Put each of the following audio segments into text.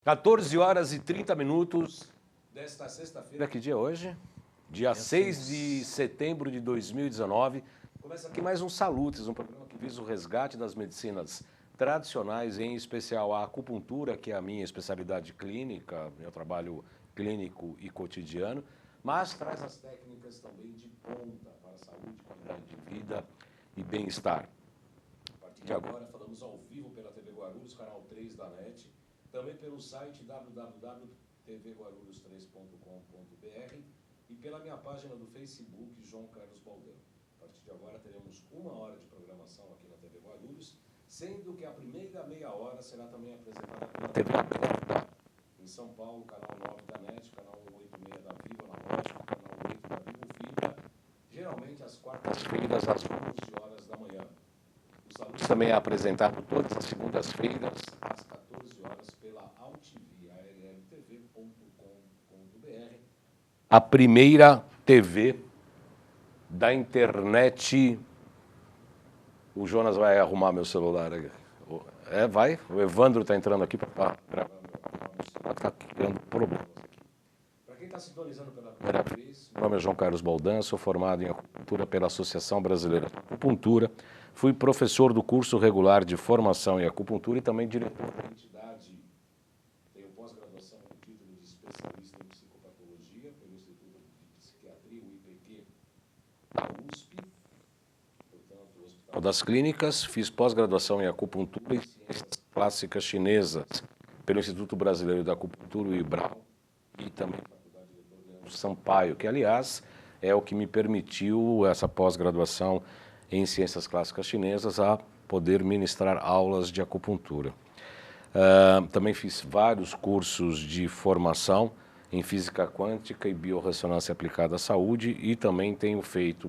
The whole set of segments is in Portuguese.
14 horas e 30 minutos desta sexta-feira. Que dia é hoje? Dia 6 de setembro de 2019. Começa aqui mais um Salutes, um programa que visa o resgate das medicinas tradicionais, em especial a acupuntura, que é a minha especialidade clínica, meu trabalho clínico e cotidiano, mas traz as técnicas também de ponta para a saúde, qualidade de vida e bem-estar. A partir de agora, falamos ao vivo pela TV Guarulhos, canal 3 da NET, também pelo site www.tvguarulhos3.com.br e pela minha página do Facebook, João Carlos Baldão. A partir de agora teremos 1 hora de programação aqui na TV Guarulhos, sendo que a primeira meia hora será também apresentada pela TV aberta. Em São Paulo, canal 9 da NET, canal 186 da Vivo Analógico, canal 8 da Vivo Fibra, geralmente às quartas-feiras, às 11 horas da manhã. O Salutes também é apresentado todas as segundas-feiras, às 14 horas, pela AltV, arltv.com.br, a primeira TV da internet. O Jonas vai arrumar meu celular aqui. Vai. O Evandro está entrando aqui para gravar meu celular, está criando problemas aqui. Para quem está sintonizando pela primeira vez, meu nome é João Carlos Baldan, sou formado em acupuntura pela Associação Brasileira de Acupuntura, fui professor do curso regular de formação em acupuntura e também diretor da entidade. Tenho pós-graduação com título de especialista em psicopatologia pelo Instituto de Psiquiatria, o IPQ, da USP, portanto, o Hospital das Clínicas. Fiz pós-graduação em acupuntura e ciências clássicas chinesas pelo Instituto Brasileiro da Acupuntura, o IBRAU, e também pela Faculdade Dr. Leandro Sampaio, que, aliás, é o que me permitiu essa pós-graduação em ciências clássicas chinesas a poder ministrar aulas de acupuntura. Também fiz vários cursos de formação em física quântica e biorressonância aplicada à saúde e também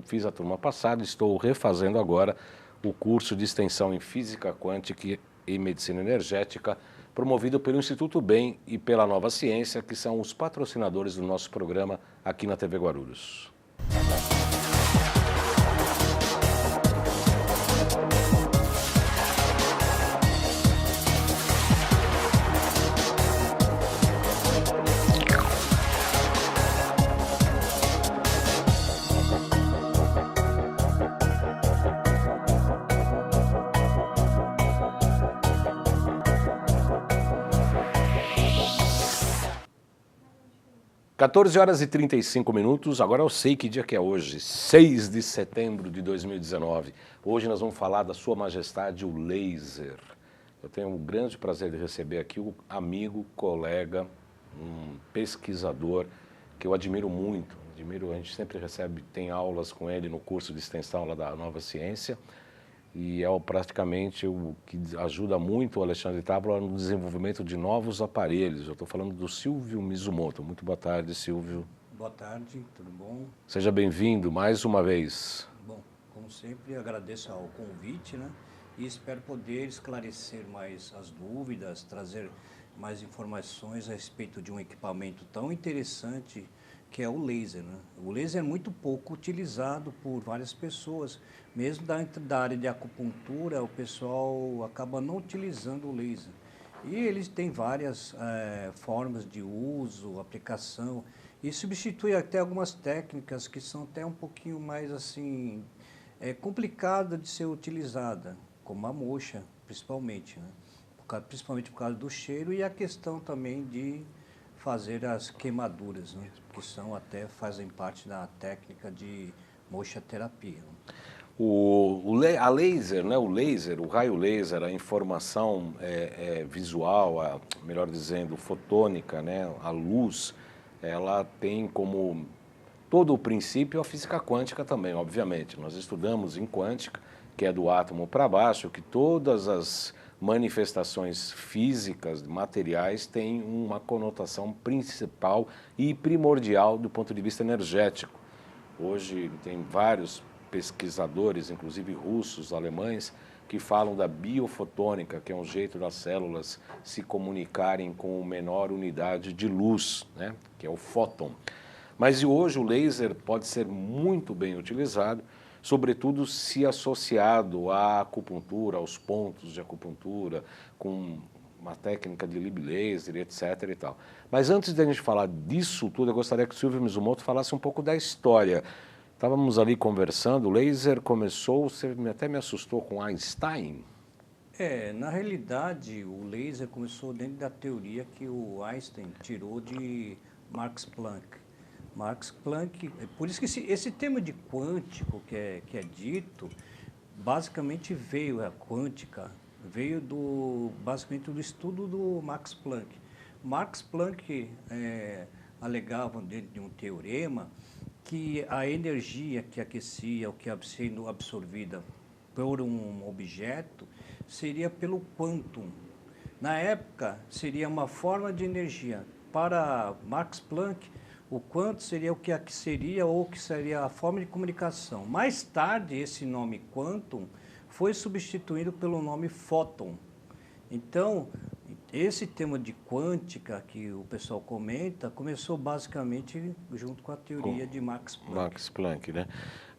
fiz a turma passada, estou refazendo agora o curso de extensão em física quântica e medicina energética, promovido pelo Instituto Bem e pela Nova Ciência, que são os patrocinadores do nosso programa aqui na TV Guarulhos. (14h35). Agora eu sei que dia que é hoje, 6 de setembro de 2019. Hoje nós vamos falar da Sua Majestade, o laser. Eu tenho o grande prazer de receber aqui o amigo, colega, um pesquisador que eu admiro muito. A gente sempre tem aulas com ele no curso de extensão lá da Nova Ciência. E é praticamente o que ajuda muito o Alexandre Távola no desenvolvimento de novos aparelhos. Eu estou falando do Silvio Mizumoto. Muito boa tarde, Silvio. Boa tarde, tudo bom? Seja bem-vindo mais uma vez. Bom, como sempre, agradeço ao convite, né? E espero poder esclarecer mais as dúvidas, trazer mais informações a respeito de um equipamento tão interessante que é o laser, né? O laser é muito pouco utilizado por várias pessoas. Mesmo da área de acupuntura, o pessoal acaba não utilizando o laser. E eles têm várias formas de uso, aplicação, e substitui até algumas técnicas que são até um pouquinho mais assim, complicada de ser utilizada, como a moxa, principalmente, né? Principalmente por causa do cheiro e a questão também de fazer as queimaduras, né? Que fazem parte da técnica de moxaterapia, né? A laser, né? O raio laser, a informação visual, melhor dizendo, fotônica, né? A luz, ela tem como todo o princípio a física quântica também, obviamente. Nós estudamos em quântica, que é do átomo para baixo, que todas as manifestações físicas, materiais, têm uma conotação principal e primordial do ponto de vista energético. Hoje tem vários pesquisadores, inclusive russos, alemães, que falam da biofotônica, que é um jeito das células se comunicarem com menor unidade de luz, né? Que é o fóton. Mas hoje o laser pode ser muito bem utilizado, sobretudo se associado à acupuntura, aos pontos de acupuntura, com uma técnica de Lib Laser, etc. e tal. Mas antes de a gente falar disso tudo, eu gostaria que o Silvio Mizumoto falasse um pouco da história. Estávamos ali conversando, o laser começou, você até me assustou com Einstein. Na realidade, o laser começou dentro da teoria que o Einstein tirou de Max Planck. Max Planck, por isso que esse tema de quântico que é dito, basicamente veio, a quântica, veio basicamente do estudo do Max Planck. Max Planck alegava dentro de um teorema que a energia que aquecia ou que sendo absorvida por um objeto seria pelo quantum. Na época, seria uma forma de energia. Para Max Planck, o quantum seria o que seria ou que seria a forma de comunicação. Mais tarde, esse nome quantum foi substituído pelo nome fóton. Então, esse tema de quântica que o pessoal comenta começou basicamente junto com a teoria de Max Planck. Max Planck, né?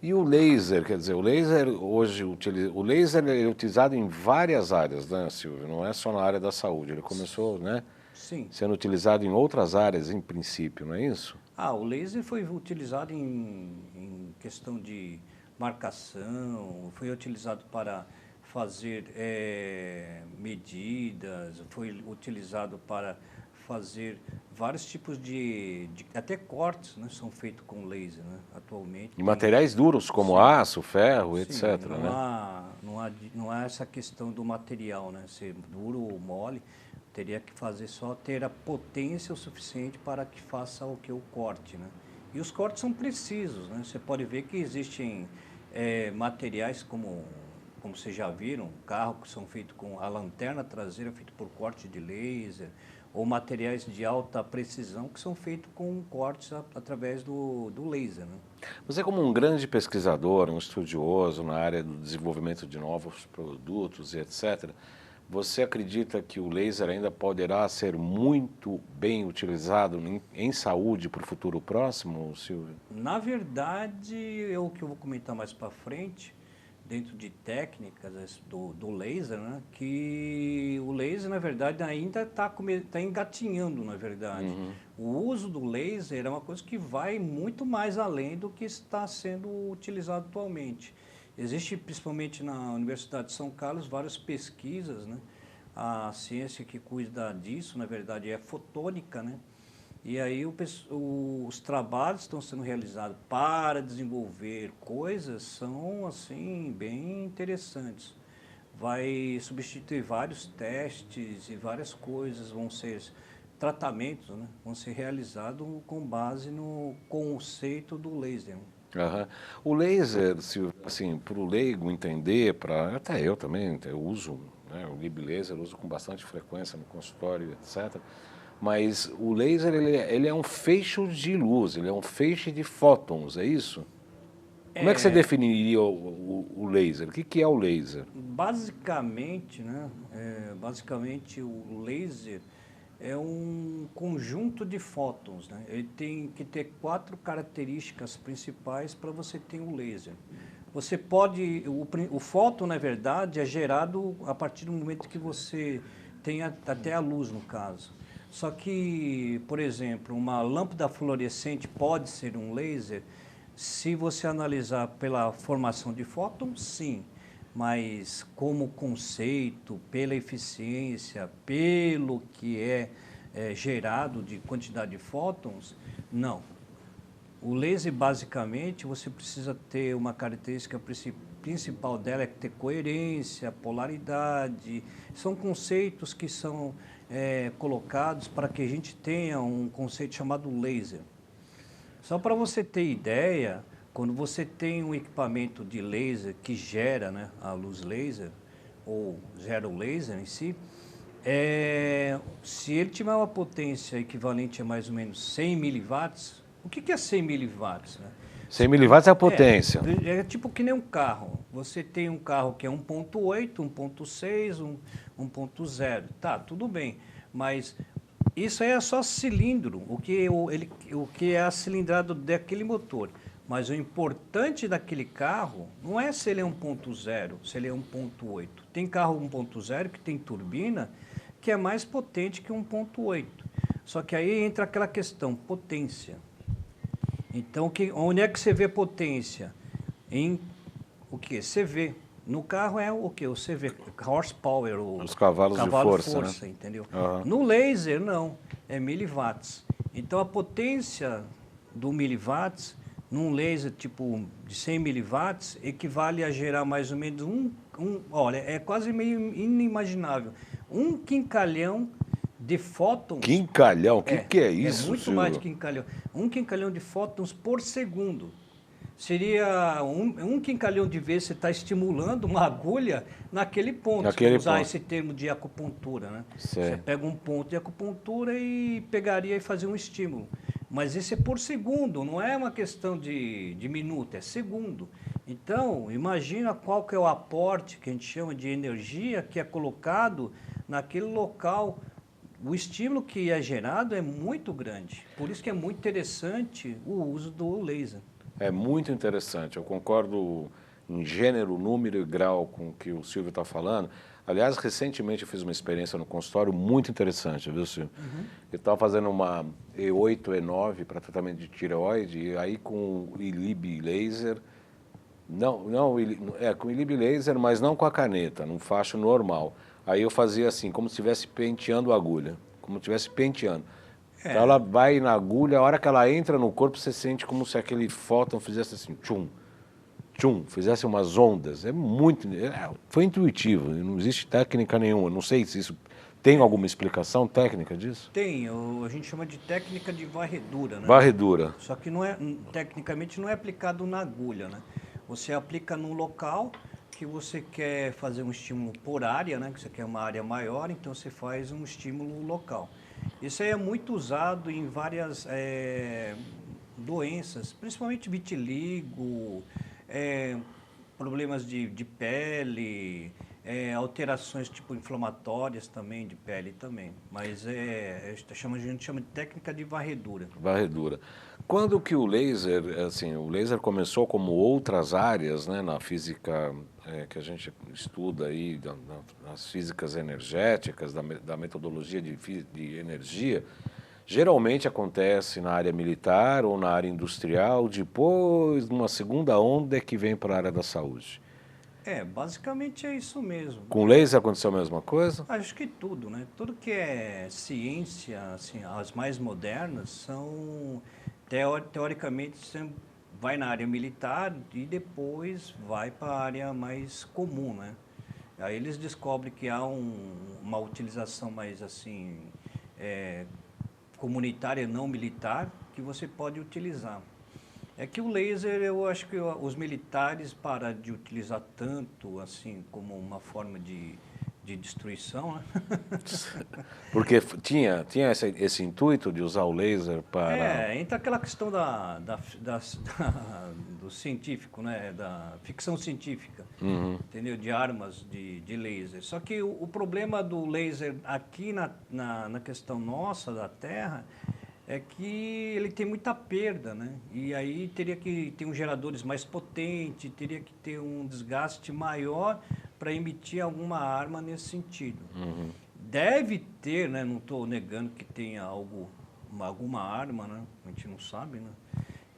E o laser, quer dizer, o laser hoje o laser é utilizado em várias áreas, né, Silvio? Não é só na área da saúde. Ele começou, né, Sim. sendo utilizado em outras áreas, em princípio, não é isso? O laser foi utilizado em questão de marcação, foi utilizado para fazer medidas, foi utilizado para fazer vários tipos até cortes, né, são feitos com laser, né, atualmente. Em materiais duros como aço, ferro, etc. Não, né? não há essa questão do material, né, ser duro ou mole. Teria que ter a potência o suficiente para que faça o corte, né? E os cortes são precisos, né? Você pode ver que existem materiais como vocês já viram, carros que são feitos com a lanterna traseira feita por corte de laser, ou materiais de alta precisão que são feitos com cortes através do laser, né? Você como um grande pesquisador, um estudioso na área do desenvolvimento de novos produtos e etc., você acredita que o laser ainda poderá ser muito bem utilizado em saúde para o futuro próximo, Silvio? Na verdade, é o que eu vou comentar mais para frente, dentro de técnicas do laser, né? Que o laser, na verdade, ainda tá engatinhando, na verdade. Uhum. O uso do laser é uma coisa que vai muito mais além do que está sendo utilizado atualmente. Existe, principalmente na Universidade de São Carlos, várias pesquisas, né? A ciência que cuida disso, na verdade, é fotônica, né? E aí os trabalhos que estão sendo realizados para desenvolver coisas são, assim, bem interessantes. Vai substituir vários testes e várias coisas, tratamentos, né? Vão ser realizados com base no conceito do laser. Uhum. O laser, assim, para o leigo entender, até eu também, eu uso, né, o Lib Laser, eu uso com bastante frequência no consultório, etc. Mas o laser, ele é um feixe de luz, ele é um feixe de fótons, é isso? Como é que você definiria o laser? O que é o laser? Basicamente, né, basicamente o laser é um conjunto de fótons, né? Ele tem que ter 4 características principais para você ter um laser. Você pode, o fóton, na verdade, é gerado a partir do momento que você tem até a luz, no caso. Só que, por exemplo, uma lâmpada fluorescente pode ser um laser. Se você analisar pela formação de fótons, sim. Mas como conceito, pela eficiência, pelo que é gerado de quantidade de fótons, não. O laser, basicamente, você precisa ter uma característica principal dela, é ter coerência, polaridade. São conceitos que são colocados para que a gente tenha um conceito chamado laser. Só para você ter ideia, quando você tem um equipamento de laser que gera, né, a luz laser, ou gera o laser em si, se ele tiver uma potência equivalente a mais ou menos 100 miliwatts, o que é 100 miliwatts? Né? 100 miliwatts é a potência. É tipo que nem um carro. Você tem um carro que é 1.8, 1.6, 1.0. Tá, tudo bem. Mas isso aí é só cilindro, o que é a cilindrada daquele motor. Mas o importante daquele carro não é se ele é 1.0, se ele é 1.8. Tem carro 1.0 que tem turbina que é mais potente que 1.8. Só que aí entra aquela questão, potência. Então, onde é que você vê potência? Em o que? CV. No carro é o que? O CV, horsepower, os cavalos de força, né? Entendeu? Uhum. No laser, não, é miliwatts. Então, a potência do miliwatts, num laser tipo de 100 miliwatts, equivale a gerar mais ou menos olha, é quase meio inimaginável, um quincalhão de fótons. Quincalhão? O que é isso, É muito Silvio? mais de quincalhão. Um quincalhão de fótons por segundo. Seria um quincalhão de vezes você está estimulando uma agulha naquele ponto. Naquele usar ponto. esse termo de acupuntura, né? Sei. Você pega um ponto de acupuntura e pegaria e fazia um estímulo. Mas esse é por segundo, não é uma questão de minuto, é segundo. Então, imagina qual que é o aporte que a gente chama de energia que é colocado naquele local. O estímulo que é gerado é muito grande. Por isso que é muito interessante o uso do laser. É muito interessante, eu concordo em gênero, número e grau com o que o Silvio está falando. Aliás, recentemente eu fiz uma experiência no consultório muito interessante, viu, Silvio? Uhum. Eu estava fazendo uma E8, E9 para tratamento de tireoide, e aí com o ILIB laser, com o ILIB laser, mas não com a caneta, num facho normal. Aí eu fazia assim, como se estivesse penteando a agulha, como se estivesse penteando. Então ela vai na agulha, a hora que ela entra no corpo, você sente como se aquele fóton fizesse assim, tchum, tchum, fizesse umas ondas. Foi intuitivo, não existe técnica nenhuma. Não sei se isso tem alguma explicação técnica disso. Tem, a gente chama de técnica de varredura, né? Varredura. Só que não é, tecnicamente não é aplicado na agulha, né? Você aplica no local que você quer fazer um estímulo por área, né? Que você quer uma área maior, então você faz um estímulo local. Isso aí é muito usado em várias doenças, principalmente vitiligo, problemas de pele, alterações tipo inflamatórias também de pele também. Mas a gente chama de técnica de varredura. Varredura. Quando que o laser começou como outras áreas, né, na física que a gente estuda aí, nas físicas energéticas, da metodologia de energia, geralmente acontece na área militar ou na área industrial, depois, numa segunda onda, é que vem para a área da saúde. Basicamente é isso mesmo. Com laser aconteceu a mesma coisa? Acho que tudo, né? Tudo que é ciência, assim, as mais modernas são, teoricamente, você vai na área militar e depois vai para a área mais comum, né? Aí eles descobrem que há uma utilização mais, assim, comunitária, não militar, que você pode utilizar. É que o laser, eu acho que os militares pararam de utilizar tanto, assim, como uma forma de destruição, né? Porque tinha esse intuito de usar o laser para... Entra aquela questão do científico, né? Da ficção científica, entendeu? De armas de laser. Só que o problema do laser aqui na questão nossa, da Terra, é que ele tem muita perda, né? E aí teria que ter uns geradores mais potentes, teria que ter um desgaste maior para emitir alguma arma nesse sentido. Deve ter, né? Não estou negando que tenha alguma arma, né? A gente não sabe, né?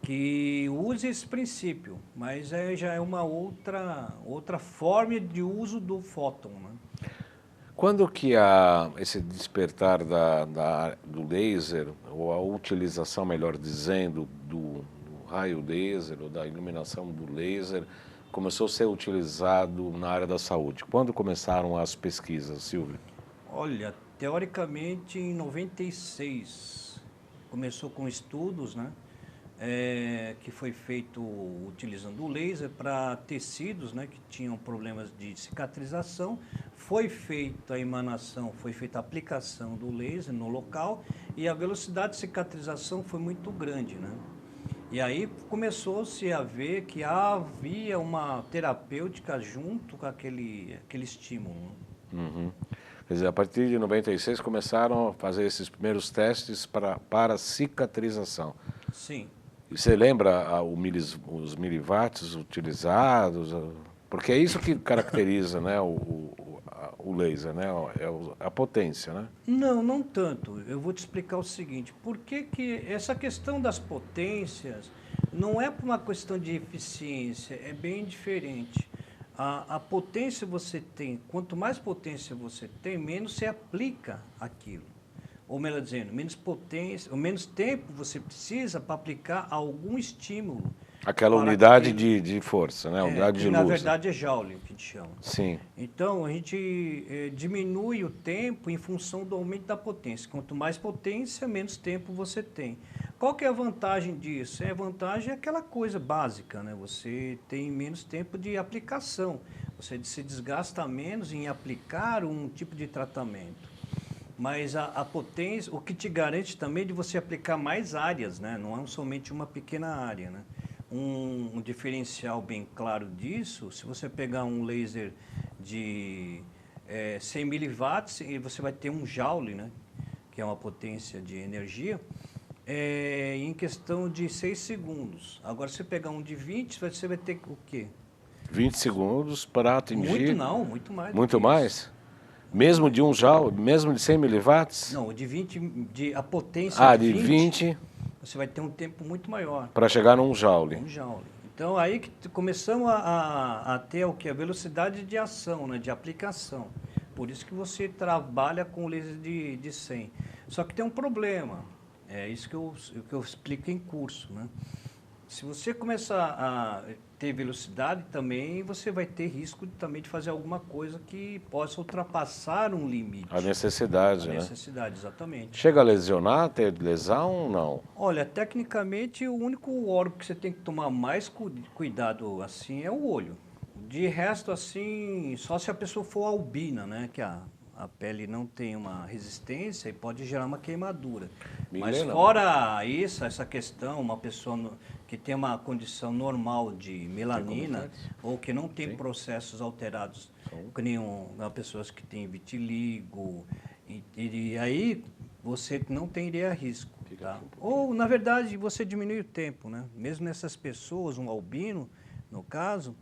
Que use esse princípio, mas já é uma outra forma de uso do fóton, né? Quando que esse despertar do laser, ou a utilização, melhor dizendo, do raio laser, ou da iluminação do laser, começou a ser utilizado na área da saúde? Quando começaram as pesquisas, Silvio? Olha, teoricamente em 96 começou com estudos, né? Que foi feito utilizando o laser para tecidos, né, que tinham problemas de cicatrização. Foi feita a emanação, foi feita a aplicação do laser no local e a velocidade de cicatrização foi muito grande, né? E aí começou-se a ver que havia uma terapêutica junto com aquele estímulo. Quer dizer, a partir de 96 começaram a fazer esses primeiros testes para cicatrização. Sim. E você lembra os miliwatts utilizados? Porque é isso que caracteriza, né, o laser, né? A potência, né? Não, não tanto. Eu vou te explicar o seguinte, por que essa questão das potências não é por uma questão de eficiência, é bem diferente. A potência você tem, quanto mais potência você tem, menos você aplica aquilo. Ou melhor dizendo, menos potência, ou menos tempo você precisa para aplicar algum estímulo. Aquela para unidade aquele, de força, né? Unidade de que na luz. verdade é Joule, que a gente chama. Sim. Então, a gente diminui o tempo em função do aumento da potência. Quanto mais potência, menos tempo você tem. Qual que é a vantagem disso? A vantagem é aquela coisa básica, né? Você tem menos tempo de aplicação. Você se desgasta menos em aplicar um tipo de tratamento. Mas a potência, o que te garante também de você aplicar mais áreas, né? Não é somente uma pequena área, né? Um diferencial bem claro disso, se você pegar um laser de 100 miliwatts, e você vai ter um joule, né? Que é uma potência de energia, em questão de 6 segundos. Agora, se você pegar um de 20, você vai ter o quê? 20 segundos para atingir... Muito não, muito mais do Muito que mais? isso. Mesmo de 1 joule, mesmo de 100 miliwatts? Não, o de 20, a potência de 20 você vai ter um tempo muito maior. para chegar num joule. Um joule. Então, aí que começamos a ter o que? A velocidade de ação, né? De aplicação. Por isso que você trabalha com laser de 100. Só que tem um problema. É isso que eu explico em curso, né? Se você começar a ter velocidade também, você vai ter risco também de fazer alguma coisa que possa ultrapassar um limite. A necessidade, né? A necessidade, exatamente. Chega a lesionar, ter lesão ou não? Olha, tecnicamente, o único órgão que você tem que tomar mais cuidado assim é o olho. De resto, assim, só se a pessoa for albina, né? Que a pele não tem uma resistência e pode gerar uma queimadura. Mas fora isso, essa questão, uma pessoa que tem uma condição normal de melanina ou que não tem processos alterados, que nenhum, pessoas que têm vitiligo, e aí você não teria risco. Tá? Ou, na verdade, você diminui o tempo, né? Mesmo nessas pessoas, um albino, no caso,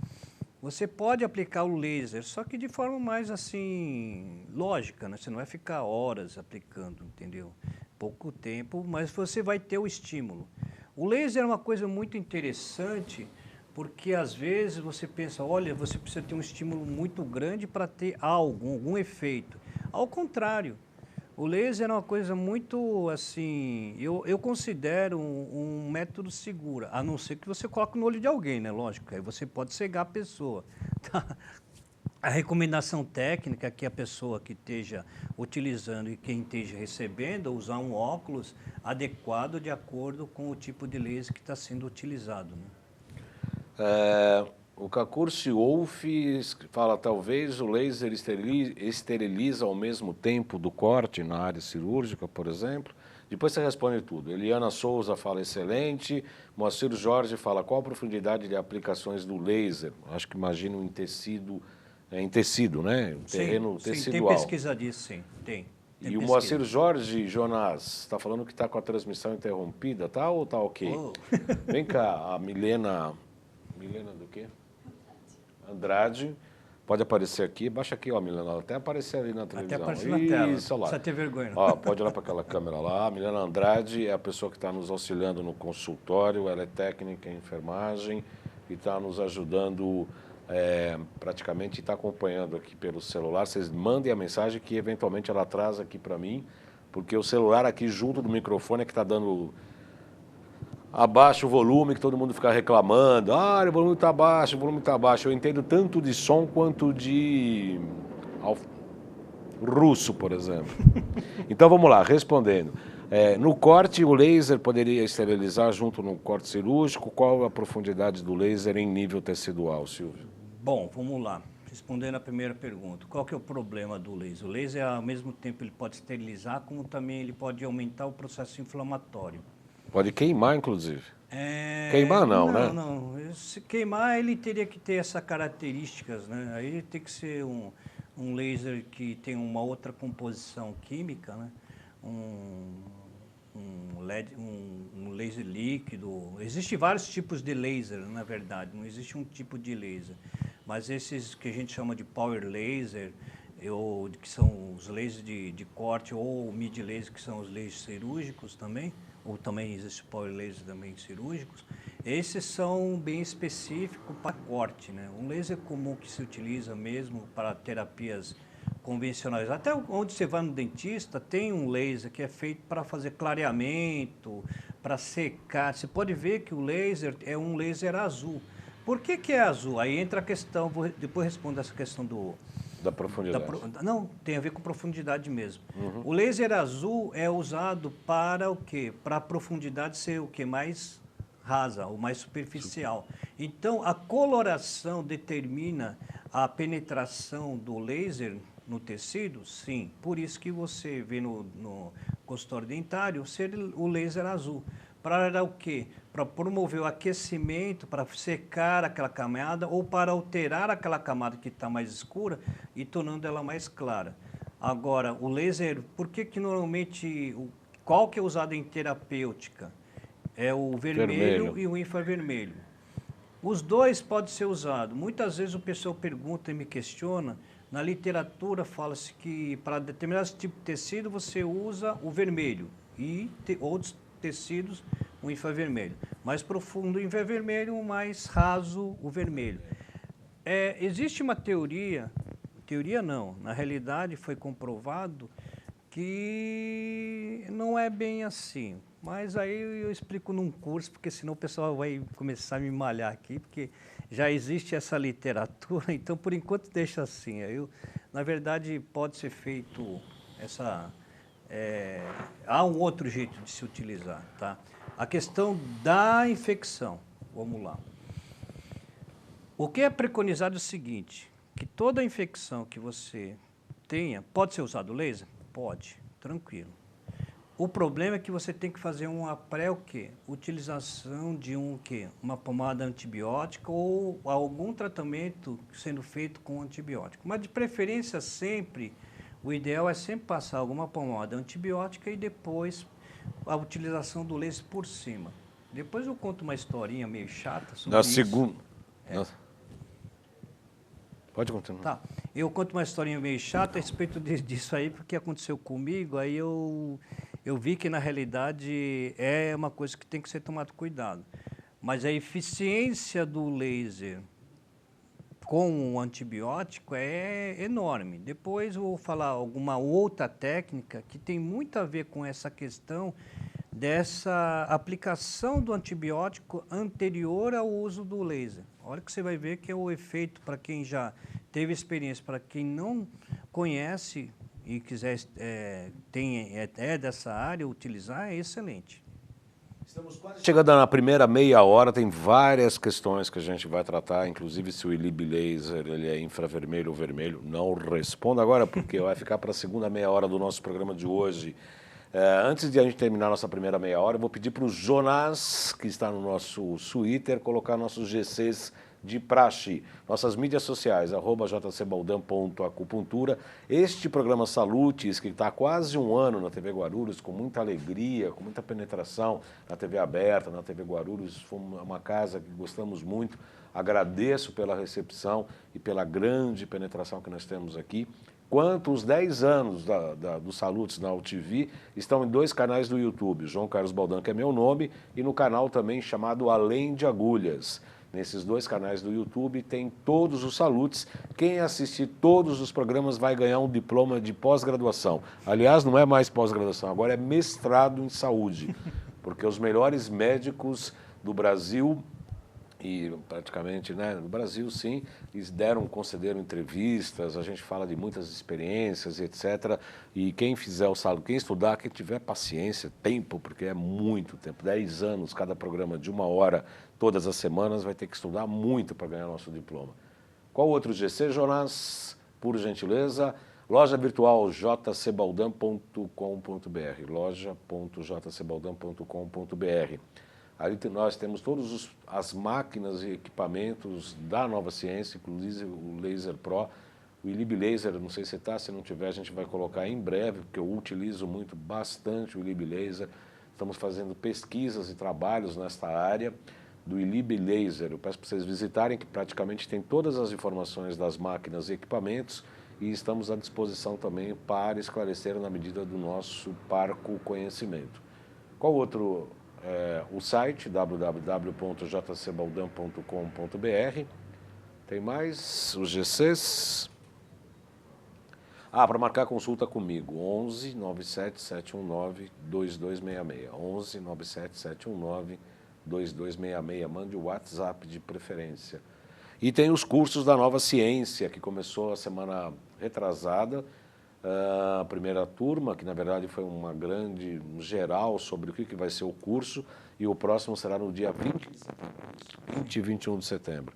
você pode aplicar o laser, só que de forma mais assim, lógica, né? Você não vai ficar horas aplicando, entendeu? Pouco tempo, mas você vai ter o estímulo. O laser é uma coisa muito interessante, porque às vezes você pensa, olha, você precisa ter um estímulo muito grande para ter algum efeito. Ao contrário, o laser é uma coisa muito, assim, eu considero um método seguro, a não ser que você coloque no olho de alguém, né? Lógico, aí você pode cegar a pessoa. Tá? A recomendação técnica é que a pessoa que esteja utilizando e quem esteja recebendo, usar um óculos adequado de acordo com o tipo de laser que está sendo utilizado. Né? O Kakursi Wolf fala, talvez o laser esteriliza ao mesmo tempo do corte na área cirúrgica, por exemplo. Depois você responde tudo. Eliana Souza fala, excelente. Moacir Jorge fala, qual a profundidade de aplicações do laser? Acho que imagino em tecido, em tecido, né? Em terreno tecidual. Tem pesquisa disso, sim. Tem e o Moacir Jorge, Jonas, está falando que está com a transmissão interrompida, tá ou tá ok? Oh. Vem cá, a Milena do quê? Andrade, pode aparecer aqui, baixa aqui, ó, Milena, até aparecer ali na televisão. Até aparecer na tela, isso, lá. precisa ter vergonha. Ó, pode olhar para aquela câmera lá, a Milena Andrade é a pessoa que está nos auxiliando no consultório, ela é técnica em enfermagem e está nos ajudando, praticamente está acompanhando aqui pelo celular. Vocês mandem a mensagem que eventualmente ela traz aqui para mim, porque o celular aqui junto do microfone é que está dando... Abaixa o volume, que todo mundo fica reclamando. Ah, o volume está baixo, o volume está baixo. Eu entendo tanto de som quanto de russo, por exemplo. Então vamos lá, respondendo. No corte, o laser poderia esterilizar junto no corte cirúrgico? Qual a profundidade do laser em nível tecidual, Silvio? Bom, vamos lá. Respondendo a primeira pergunta, qual que é o problema do laser? O laser, ao mesmo tempo, ele pode esterilizar, como também ele pode aumentar o processo inflamatório. Pode queimar, inclusive. Queimar não, né? Não. Se queimar, ele teria que ter essas características, né? Aí tem que ser um laser que tem uma outra composição química, né? Um laser líquido. Existem vários tipos de laser, na verdade. Não existe um tipo de laser. Mas esses que a gente chama de power laser, que são os lasers de corte, ou mid-laser, que são os lasers cirúrgicos também, ou também existe power laser também cirúrgicos. Esses são bem específicos para corte, né? Um laser comum que se utiliza mesmo para terapias convencionais. Até onde você vai no dentista, tem um laser que é feito para fazer clareamento, para secar. Você pode ver que o laser é um laser azul. Por que é azul? Aí entra a questão, vou depois responder essa questão Da profundidade. Não, tem a ver com profundidade mesmo. O laser azul é usado para o quê? Para a profundidade ser o quê? Mais rasa, ou mais superficial. Então, a coloração determina a penetração do laser no tecido? Sim. Por isso que você vê no consultório dentário ser o laser azul. Para o quê? Para promover o aquecimento, para secar aquela camada ou para alterar aquela camada que está mais escura e tornando ela mais clara. Agora, o laser, por que normalmente, qual que é usado em terapêutica? É o vermelho e o infravermelho. Os dois podem ser usados. Muitas vezes o pessoal pergunta e me questiona, na literatura fala-se que para determinados tipos de tecido você usa o vermelho e outros tecidos o infravermelho. Mais profundo o infravermelho, mais raso o vermelho. Existe uma teoria não, na realidade foi comprovado que não é bem assim. Mas aí eu explico num curso, porque senão o pessoal vai começar a me malhar aqui, porque já existe essa literatura, então por enquanto deixa assim. Na verdade, pode ser feito há um outro jeito de se utilizar, tá? A questão da infecção, vamos lá. O que é preconizado é o seguinte, que toda infecção que você tenha, pode ser usado laser? Pode, tranquilo. O problema é que você tem que fazer uma utilização de uma pomada antibiótica ou algum tratamento sendo feito com antibiótico. Mas de preferência sempre, o ideal é sempre passar alguma pomada antibiótica e depois a utilização do laser por cima. Depois eu conto uma historinha meio chata sobre isso. Segunda. Pode continuar. Tá. Eu conto uma historinha meio chata a respeito disso aí, porque aconteceu comigo, aí eu vi que na realidade é uma coisa que tem que ser tomado cuidado. Mas a eficiência do laser com o antibiótico é enorme. Depois eu vou falar alguma outra técnica que tem muito a ver com essa questão dessa aplicação do antibiótico anterior ao uso do laser. Olha que você vai ver que é o efeito para quem já teve experiência, para quem não conhece e quiser dessa área utilizar, é excelente. Estamos quase chegando na primeira meia hora, tem várias questões que a gente vai tratar, inclusive se o ILIB laser ele é infravermelho ou vermelho. Não responda agora, porque vai ficar para a segunda meia hora do nosso programa de hoje. Antes de a gente terminar a nossa primeira meia hora, eu vou pedir para o Jonas, que está no nosso Twitter, colocar nossos GCs de praxe. Nossas mídias sociais, @jcbaldan.acupuntura. Este programa Salutes, que está há quase um ano na TV Guarulhos, com muita alegria, com muita penetração na TV aberta, na TV Guarulhos, foi uma casa que gostamos muito. Agradeço pela recepção e pela grande penetração que nós temos aqui. Quanto os 10 anos do Salutes na UTV estão em 2 canais do YouTube, João Carlos Baldan, que é meu nome, e no canal também chamado Além de Agulhas. Nesses 2 canais do YouTube tem todos os Salutes. Quem assistir todos os programas vai ganhar um diploma de pós-graduação. Aliás, não é mais pós-graduação, agora é mestrado em saúde, porque os melhores médicos do Brasil e praticamente, né, no Brasil, sim, eles concederam entrevistas, a gente fala de muitas experiências, etc. E quem fizer o salão, quem estudar, quem tiver paciência, tempo, porque é muito tempo, 10 anos, cada programa de 1 hora, todas as semanas, vai ter que estudar muito para ganhar nosso diploma. Qual outro GC, Jonas? Por gentileza. Loja virtual jcbaldan.com.br, loja.jcbaldan.com.br. Ali nós temos todas as máquinas e equipamentos da Nova Ciência, inclusive o Laser Pro, o ILIB Laser, não sei se está, se não tiver a gente vai colocar em breve, porque eu utilizo bastante o ILIB Laser. Estamos fazendo pesquisas e trabalhos nesta área do ILIB Laser. Eu peço para vocês visitarem, que praticamente tem todas as informações das máquinas e equipamentos e estamos à disposição também para esclarecer na medida do nosso parco conhecimento. Qual outro? O site www.jcbaldan.com.br. Tem mais os GCs. Para marcar consulta comigo, 11 97 719 2266. 11 97 719 2266. Mande o WhatsApp de preferência. E tem os cursos da Nova Ciência, que começou a semana retrasada. A primeira turma, que na verdade foi uma grande geral sobre o que vai ser o curso, e o próximo será no dia 20 e 21 de setembro.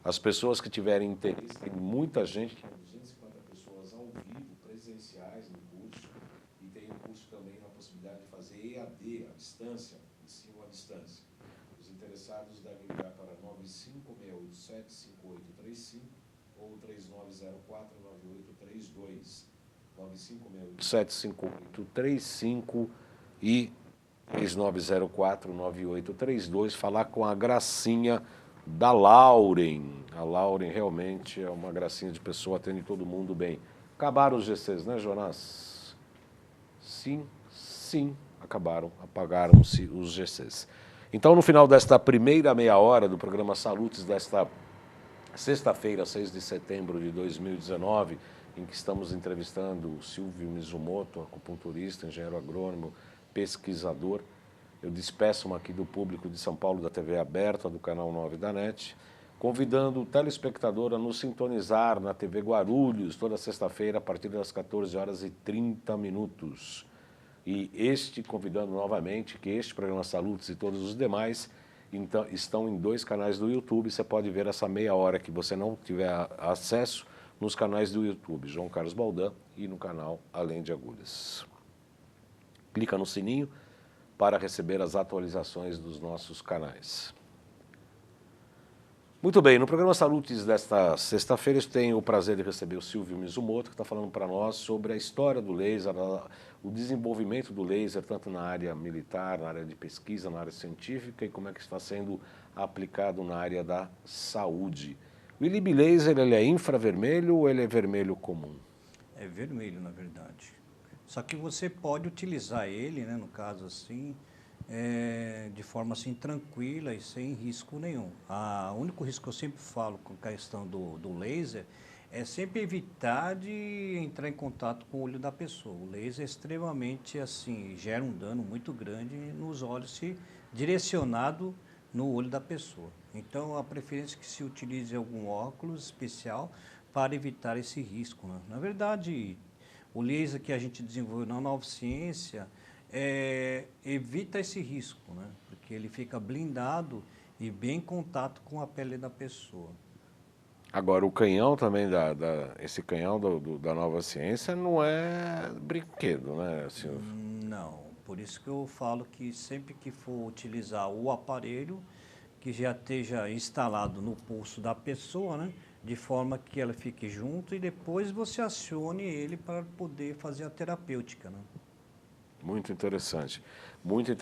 As pessoas que tiverem interesse, tem muita gente, tem 250 pessoas ao vivo, presenciais no curso, e tem o curso também na possibilidade de fazer EAD, à distância, ensino à distância. Os interessados devem ligar para 9567-5835 ou 3904-9832. 9567-5835 e 3904-9832. Falar com a gracinha da Lauren. A Lauren realmente é uma gracinha de pessoa, atende todo mundo bem. Acabaram os GCs, né, Jonas? Sim, acabaram, apagaram-se os GCs. Então, no final desta primeira meia hora do programa Salutes, desta sexta-feira, 6 de setembro de 2019, em que estamos entrevistando o Silvio Mizumoto, acupunturista, engenheiro agrônomo, pesquisador. Eu despeço-me aqui do público de São Paulo, da TV aberta, do Canal 9 da NET, convidando o telespectador a nos sintonizar na TV Guarulhos, toda sexta-feira, a partir das 14h30. E convidando novamente que este programa Salutes e todos os demais então, estão em 2 canais do YouTube. Você pode ver essa meia hora que você não tiver acesso nos canais do YouTube, João Carlos Baldan, e no canal Além de Agulhas. Clica no sininho para receber as atualizações dos nossos canais. Muito bem, no programa Salutes desta sexta-feira eu tenho o prazer de receber o Silvio Mizumoto, que está falando para nós sobre a história do laser, o desenvolvimento do laser, tanto na área militar, na área de pesquisa, na área científica, e como é que está sendo aplicado na área da saúde. O ILIB laser, ele é infravermelho ou ele é vermelho comum? É vermelho, na verdade. Só que você pode utilizar ele, né, no caso assim, de forma assim tranquila e sem risco nenhum. O único risco que eu sempre falo com a questão do laser é sempre evitar de entrar em contato com o olho da pessoa. O laser é extremamente assim, gera um dano muito grande nos olhos se direcionado no olho da pessoa. Então, a preferência é que se utilize algum óculos especial para evitar esse risco, né? Na verdade, o laser que a gente desenvolveu na Nova Ciência evita esse risco, né? Porque ele fica blindado e bem em contato com a pele da pessoa. Agora, o canhão também, esse canhão da Nova Ciência não é brinquedo, né, Silvio? Não, por isso que eu falo que sempre que for utilizar o aparelho, que já esteja instalado no pulso da pessoa, né? De forma que ela fique junto e depois você acione ele para poder fazer a terapêutica, né? Muito interessante.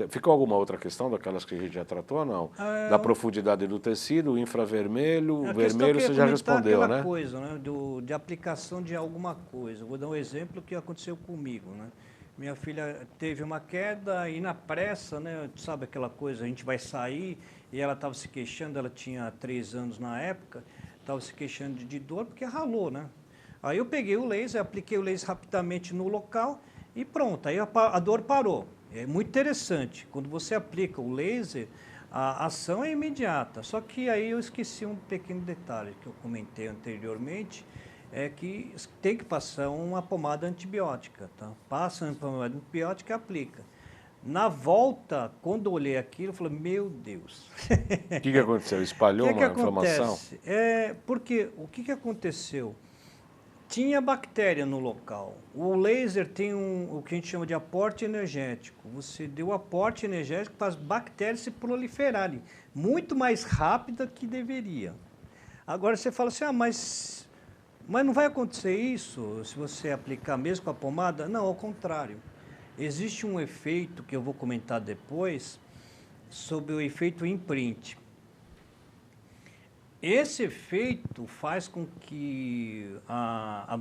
Ficou alguma outra questão daquelas que a gente já tratou ou não? Da profundidade do tecido, o infravermelho, o vermelho você já respondeu, né? Coisa, né? De aplicação de alguma coisa. Vou dar um exemplo que aconteceu comigo, né? Minha filha teve uma queda e na pressa, né? Sabe aquela coisa, a gente vai sair e ela estava se queixando, ela tinha 3 anos na época, estava se queixando de dor porque ralou, né? Aí eu peguei o laser, apliquei o laser rapidamente no local e pronto, aí a dor parou. É muito interessante, quando você aplica o laser, a ação é imediata. Só que aí eu esqueci um pequeno detalhe que eu comentei anteriormente, é que tem que passar uma pomada antibiótica, tá? Passa uma pomada antibiótica e aplica. Na volta, quando eu olhei aquilo, eu falei, meu Deus. O que aconteceu? Espalhou uma inflamação? Porque o que aconteceu? Tinha bactéria no local. O laser tem o que a gente chama de aporte energético. Você deu aporte energético para as bactérias se proliferarem, muito mais rápida que deveria. Agora você fala assim, mas não vai acontecer isso se você aplicar mesmo com a pomada? Não, ao contrário. Existe um efeito que eu vou comentar depois sobre o efeito imprint. Esse efeito faz com que a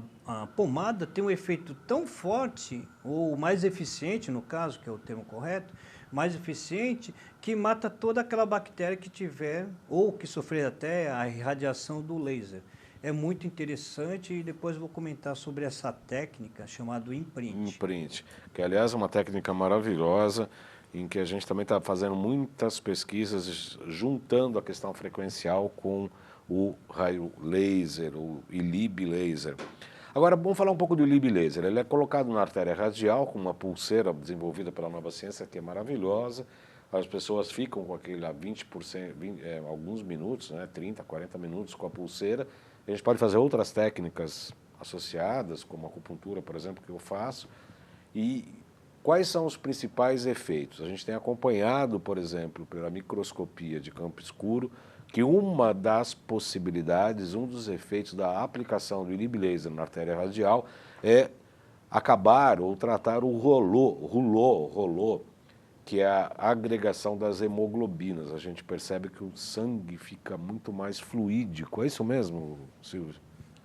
pomada tenha um efeito tão forte, ou mais eficiente, no caso, que é o termo correto, mais eficiente, que mata toda aquela bactéria que tiver, ou que sofrer até a irradiação do laser. É muito interessante e depois eu vou comentar sobre essa técnica chamada imprint. Imprint, que aliás é uma técnica maravilhosa, em que a gente também está fazendo muitas pesquisas juntando a questão frequencial com o raio laser, o ILIB laser. Agora, vamos falar um pouco do ILIB laser. Ele é colocado na artéria radial com uma pulseira desenvolvida pela Nova Ciência, que é maravilhosa. As pessoas ficam com aquele lá 20%, alguns minutos, né, 30, 40 minutos com a pulseira. A gente pode fazer outras técnicas associadas, como a acupuntura, por exemplo, que eu faço. E quais são os principais efeitos? A gente tem acompanhado, por exemplo, pela microscopia de campo escuro, que uma das possibilidades, um dos efeitos da aplicação do ILIB laser na artéria radial é acabar ou tratar o rolô, que é a agregação das hemoglobinas. A gente percebe que o sangue fica muito mais fluídico. É isso mesmo, Silvio?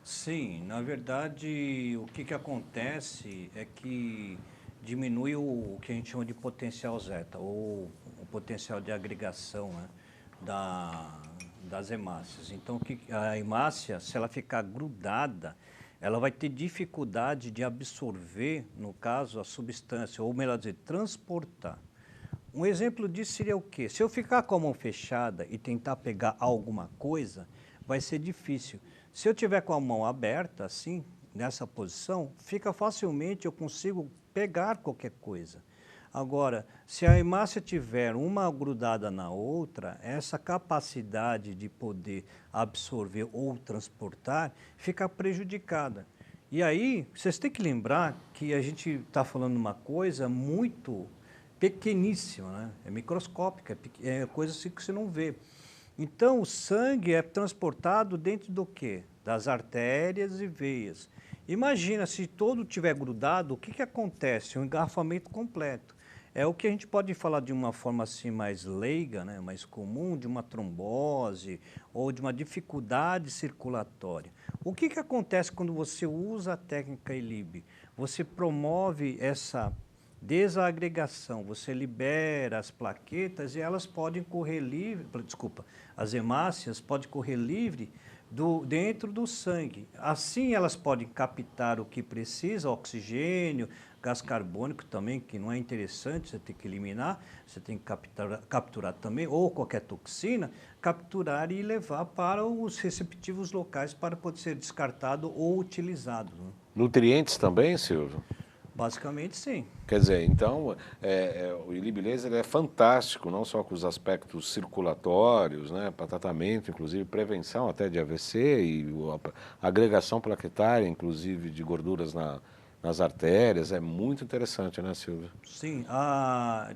Sim, na verdade, o que acontece é que diminui o que a gente chama de potencial zeta, ou o potencial de agregação, né, das hemácias. Então, a hemácia, se ela ficar grudada, ela vai ter dificuldade de absorver, no caso, a substância, ou melhor dizer, transportar. Um exemplo disso seria o quê? Se eu ficar com a mão fechada e tentar pegar alguma coisa, vai ser difícil. Se eu tiver com a mão aberta, assim, nessa posição, fica facilmente, eu consigo pegar qualquer coisa. Agora, se a hemácia tiver uma grudada na outra, essa capacidade de poder absorver ou transportar fica prejudicada. E aí, vocês têm que lembrar que a gente está falando uma coisa muito pequeníssima, né? É microscópica, é coisa assim que você não vê. Então, o sangue é transportado dentro do quê? Das artérias e veias. Imagina se todo tiver grudado, o que acontece? Um engarrafamento completo. É o que a gente pode falar de uma forma assim mais leiga, né? Mais comum, de uma trombose ou de uma dificuldade circulatória. O que acontece quando você usa a técnica ILIB? Você promove essa desagregação, você libera as plaquetas e elas podem correr livre, desculpa, as hemácias podem correr livre dentro do sangue. Assim elas podem captar o que precisa, oxigênio, gás carbônico também, que não é interessante, você tem que eliminar, você tem que capturar também, ou qualquer toxina, capturar e levar para os receptivos locais para poder ser descartado ou utilizado. Né? Nutrientes também, Silvio? Basicamente, sim. Quer dizer, então, o ILIB laser é fantástico, não só com os aspectos circulatórios, né, para tratamento, inclusive prevenção até de AVC e a agregação plaquetária, inclusive de gorduras nas artérias, é muito interessante, né, Silvio? Sim,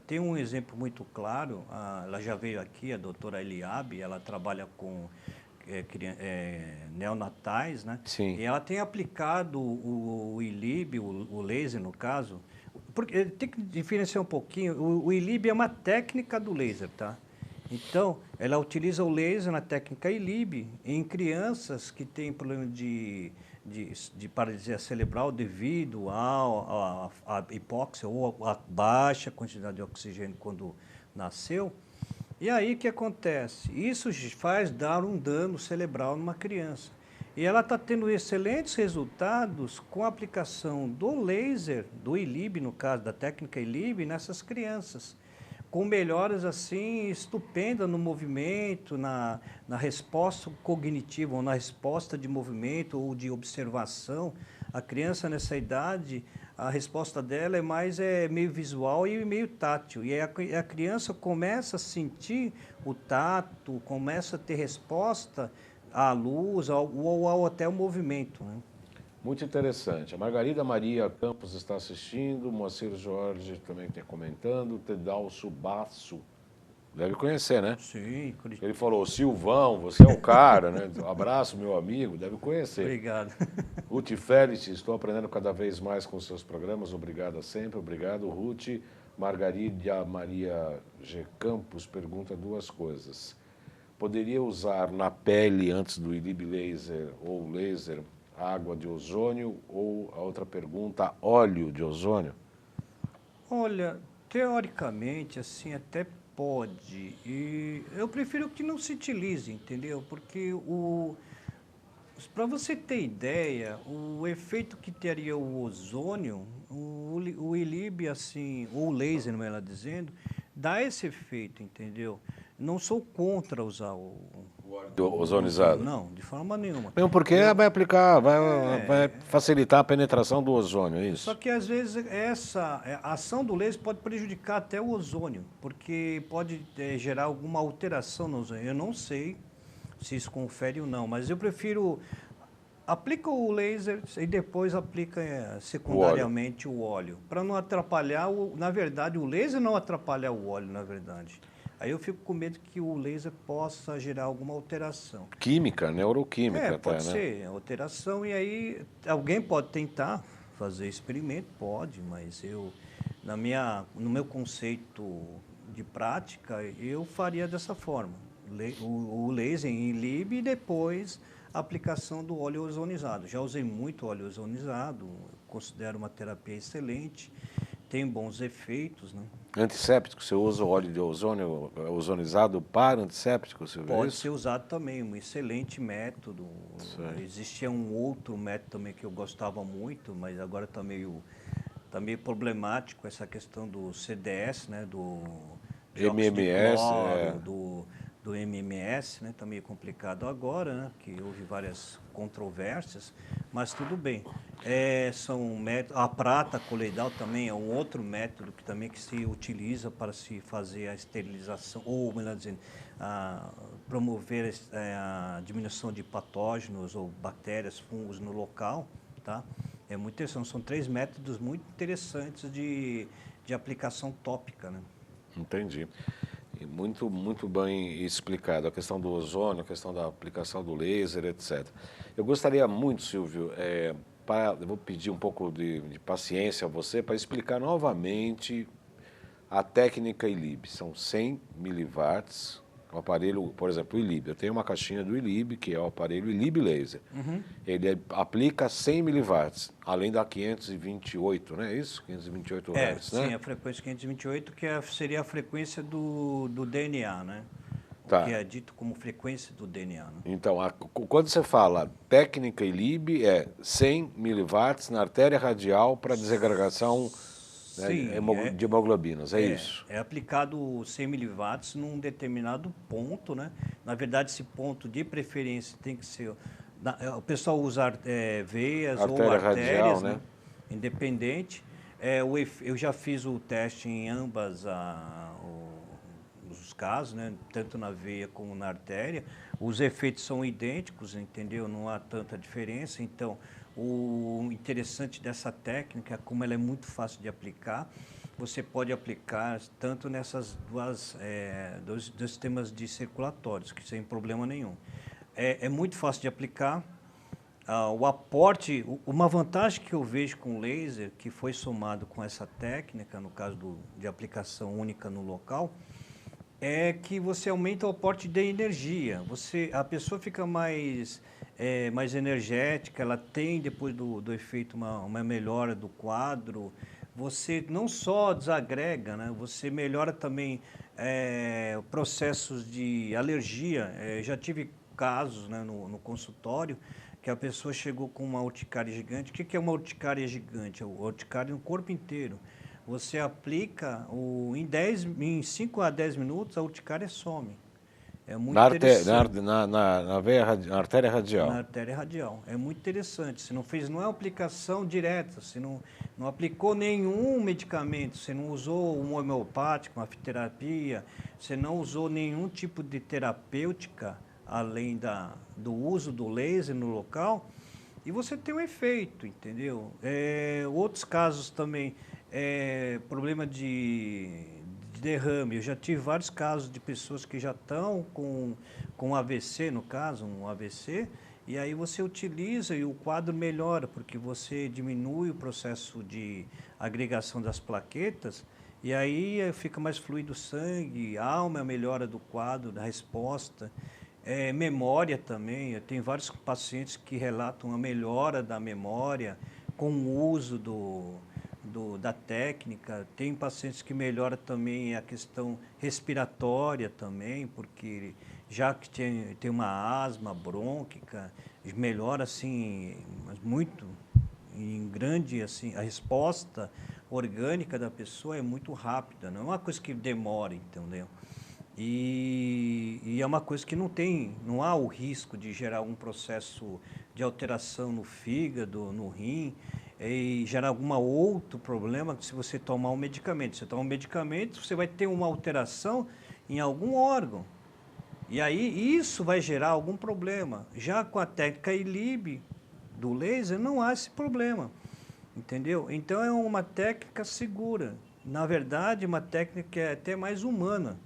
tem um exemplo muito claro, ela já veio aqui, a doutora Eliabe, ela trabalha com neonatais, né? Sim. E ela tem aplicado o ILIB, o laser no caso, porque tem que diferenciar um pouquinho, o ILIB é uma técnica do laser, tá? Então, ela utiliza o laser na técnica ILIB em crianças que têm problema de paralisia cerebral devido à hipóxia ou à baixa quantidade de oxigênio quando nasceu. E aí o que acontece? Isso faz dar um dano cerebral numa criança. E ela está tendo excelentes resultados com a aplicação do laser, do ILIB, no caso da técnica ILIB, nessas crianças. Com melhoras assim estupendas no movimento, na resposta cognitiva, ou na resposta de movimento ou de observação. A criança nessa idade, a resposta dela é meio visual e meio tátil. E a criança começa a sentir o tato, começa a ter resposta à luz ou até ao movimento. Né? Muito interessante. A Margarida Maria Campos está assistindo, o Moacir Jorge também está comentando, Tedal Subaço, deve conhecer, né? Sim. Ele falou, Silvão, você é o cara, né? Abraço, meu amigo, deve conhecer. Obrigado. Ruth Félix, estou aprendendo cada vez mais com os seus programas, obrigada sempre, obrigado, Ruth. Margarida Maria G. Campos pergunta duas coisas. poderia usar na pele antes do ILIB laser ou laser água de ozônio ou, a outra pergunta, óleo de ozônio? Olha, teoricamente, assim, até pode. E eu prefiro que não se utilize, entendeu? Porque para você ter ideia, o efeito que teria o ozônio, o ILIB, assim, ou o laser, melhor dizendo, dá esse efeito, entendeu? Não sou contra usar o ozônio, Ozonizado? não, de forma nenhuma. Mesmo porque Eu, vai aplicar, vai é, facilitar a penetração do ozônio, é Só isso? que às vezes a ação do laser pode prejudicar até o ozônio, porque pode gerar alguma alteração no ozônio. Eu não sei se isso confere ou não, mas eu prefiro aplica o laser e depois aplica O óleo. secundariamente o óleo, para não atrapalhar na verdade, o laser não atrapalhar o óleo, na verdade. Aí eu fico com medo que o laser possa gerar alguma alteração. Química, neuroquímica até, Pode né? ser alteração e aí alguém pode tentar fazer experimento, pode, mas no meu conceito de prática, eu faria dessa forma. O laser em lib e depois a aplicação do óleo ozonizado. Já usei muito óleo ozonizado, considero uma terapia excelente, tem bons efeitos, né? Antisséptico, você usa o óleo de ozônio ozonizado para antisséptico, você vê Pode ser isso? usado também, um excelente método. Sei. Existia um outro método também que eu gostava muito, mas agora tá meio problemático essa questão do CDS, né, do dióxido de MMS, cloro, do MMS, né, tá meio complicado agora, né, que houve várias controvérsias, mas tudo bem. A prata coloidal também é um outro método que se utiliza para se fazer a esterilização, ou melhor dizendo, promover a diminuição de patógenos ou bactérias, fungos no local, tá? É muito interessante, são 3 métodos muito interessantes de aplicação tópica, né? entendi. E muito bem explicado a questão do ozônio, a questão da aplicação do laser, etc. Eu gostaria muito, Silvio, eu vou pedir um pouco de paciência a você para explicar novamente a técnica ILIB. São 100 miliwatts, o aparelho, por exemplo, o ILIB. Eu tenho uma caixinha do ILIB, que é o aparelho ILIB Laser. Ele aplica 100 miliwatts, além da 528, né? É isso? 528 Hz, Sim, né? a frequência 528, seria a frequência do DNA, né? O que Tá. é dito como frequência do DNA, né? Então, quando você fala técnica ILIB, é 100 miliwatts na artéria radial para desagregação, né, Sim, de hemoglobinas, é isso? é aplicado 100 miliwatts num determinado ponto, né? Na verdade, esse ponto de preferência tem que ser... O pessoal usa veias ou Artéria radial, artérias, né? né? Independente. Eu já fiz o teste em ambas os casos, né? Tanto na veia como na artéria. Os efeitos são idênticos, entendeu? Não há tanta diferença. Então, o interessante dessa técnica é como ela é muito fácil de aplicar. Você pode aplicar tanto nessas dois sistemas de circulatórios, que sem problema nenhum. É muito fácil de aplicar. O aporte, uma vantagem que eu vejo com o laser, que foi somado com essa técnica, no caso de aplicação única no local, é que você aumenta o aporte de energia. A pessoa fica mais energética, ela tem, depois do efeito, uma melhora do quadro. Você não só desagrega, né? Você melhora também processos de alergia. Já tive casos, né, no consultório que a pessoa chegou com uma urticária gigante. O que é uma urticária gigante? A urticária no corpo inteiro. Você aplica, em 5 a 10 minutos, a urticária some. É muito interessante. Na artéria Na radial. artéria radial. É muito interessante. Você não é uma aplicação direta, você não aplicou nenhum medicamento, você não usou um homeopático, uma fitoterapia, você não usou nenhum tipo de terapêutica, além do uso do laser no local, e você tem um efeito, entendeu? Outros casos também, problema de derrame. Eu já tive vários casos de pessoas que já estão com AVC, no caso, um AVC, e aí você utiliza e o quadro melhora, porque você diminui o processo de agregação das plaquetas E aí fica mais fluido o sangue, há uma melhora do quadro, da resposta. Memória também, eu tenho vários pacientes que relatam a melhora da memória com o uso da técnica. Tem pacientes que melhora também a questão respiratória também, porque já que tem uma asma brônquica, melhora assim, mas muito, em grande, assim, a resposta orgânica da pessoa é muito rápida, não é uma coisa que demora, entendeu? E é uma coisa que não há o risco de gerar um processo de alteração no fígado, no rim, e gerar algum outro problema se você tomar um medicamento. Você toma um medicamento, você vai ter uma alteração em algum órgão. E aí isso vai gerar algum problema. Já com a técnica ILIB do laser, não há esse problema. Entendeu? Então é uma técnica segura. Na verdade, uma técnica que é até mais humana.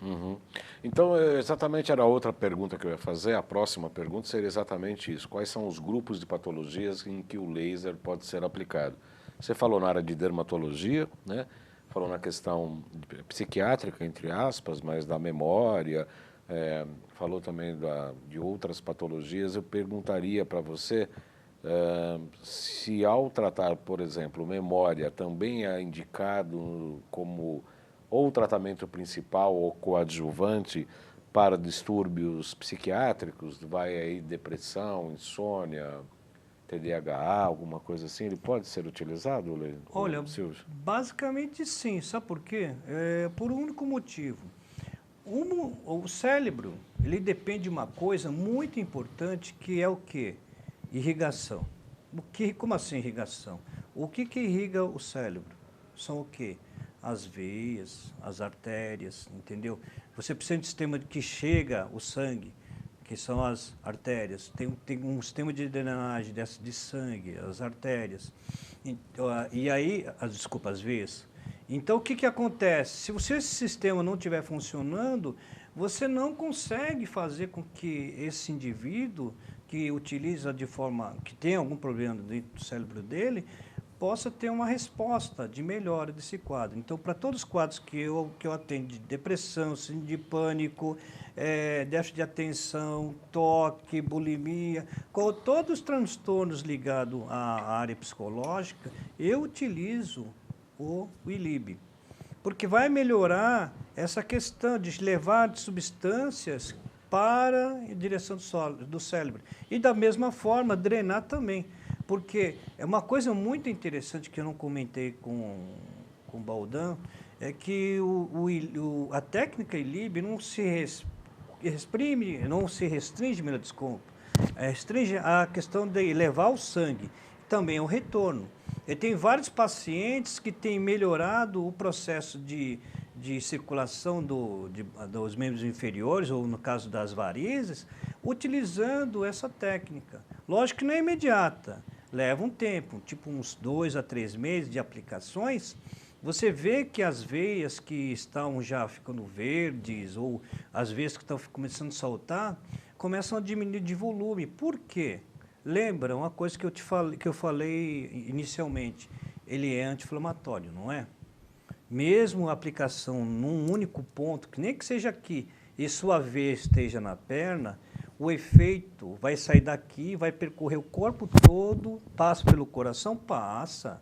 Uhum. Então, exatamente era a outra pergunta que eu ia fazer. A próxima pergunta seria exatamente isso. Quais são os grupos de patologias em que o laser pode ser aplicado? Você falou na área de dermatologia, né? Falou na questão psiquiátrica, entre aspas, mas da memória, falou também de outras patologias. Eu perguntaria para você se ao tratar, por exemplo, memória, também é indicado como ou tratamento principal ou coadjuvante para distúrbios psiquiátricos, vai aí depressão, insônia, TDAH, alguma coisa assim, ele pode ser utilizado, Olha, Silvio? basicamente sim. Sabe por quê? Por um único motivo. O cérebro, ele depende de uma coisa muito importante que é o quê? Irrigação. Como assim irrigação? O que irriga o cérebro? São o quê? As veias, as artérias, entendeu? Você precisa de um sistema que chega o sangue, que são as artérias. Tem um sistema de drenagem de sangue, as artérias. E aí, desculpa, as veias. Então, o que acontece? Se esse sistema não estiver funcionando, você não consegue fazer com que esse indivíduo que utiliza de forma, que tem algum problema dentro do cérebro dele, possa ter uma resposta de melhora desse quadro. Então, para todos os quadros que eu atendo de depressão, síndrome de pânico, déficit de atenção, toque, bulimia, com todos os transtornos ligados à área psicológica, eu utilizo o ILIB, porque vai melhorar essa questão de levar substâncias para a direção do cérebro. E da mesma forma, drenar também. Porque é uma coisa muito interessante que eu não comentei com o Baldan, é que a técnica ILIB não se restringe, melhor desculpa, restringe a questão de levar o sangue, também o retorno. Eu tenho vários pacientes que têm melhorado o processo de circulação dos membros inferiores, ou no caso das varizes, utilizando essa técnica. Lógico que não é imediata, leva um tempo, tipo uns 2 a 3 meses de aplicações. Você vê que as veias que estão já ficando verdes, ou as veias que estão começando a saltar, começam a diminuir de volume. Por quê? Lembra uma coisa que eu falei inicialmente, ele é anti-inflamatório, não é? Mesmo a aplicação num único ponto, que nem que seja aqui, e sua veia esteja na perna, o efeito vai sair daqui, vai percorrer o corpo todo, passa pelo coração, passa.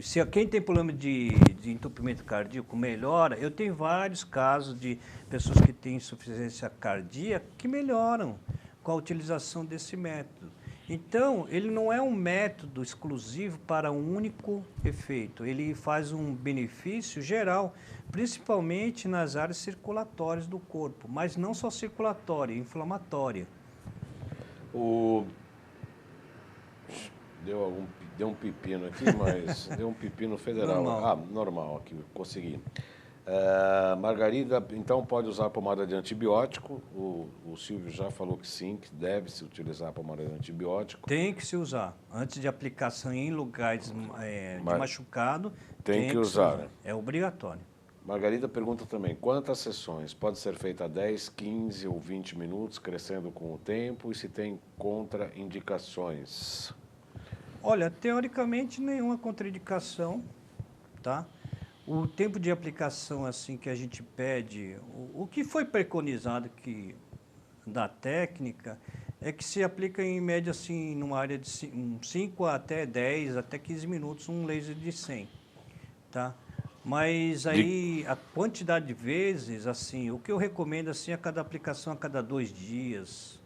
Se quem tem problema de entupimento cardíaco melhora, eu tenho vários casos de pessoas que têm insuficiência cardíaca que melhoram com a utilização desse método. Então, ele não é um método exclusivo para um único efeito. Ele faz um benefício geral, principalmente nas áreas circulatórias do corpo, mas não só circulatória, inflamatória. Deu um pepino aqui, mas deu um pepino federal. Normal. Normal, aqui, consegui. Margarida, então pode usar pomada de antibiótico. O Silvio já falou que sim, que deve-se utilizar a pomada de antibiótico. Tem que se usar. Antes de aplicação em lugares de machucado, tem que usar, né? É obrigatório. Margarida pergunta também, quantas sessões? Pode ser feita a 10, 15 ou 20 minutos, crescendo com o tempo, e se tem contraindicações? Olha, teoricamente nenhuma contraindicação, tá? O tempo de aplicação assim que a gente pede, o que foi preconizado que da técnica é que se aplica em média assim numa área de 5 até 10, até 15 minutos um laser de 100, tá? Mas De- aí a quantidade de vezes, assim, o que eu recomendo assim a cada aplicação a cada 2 dias,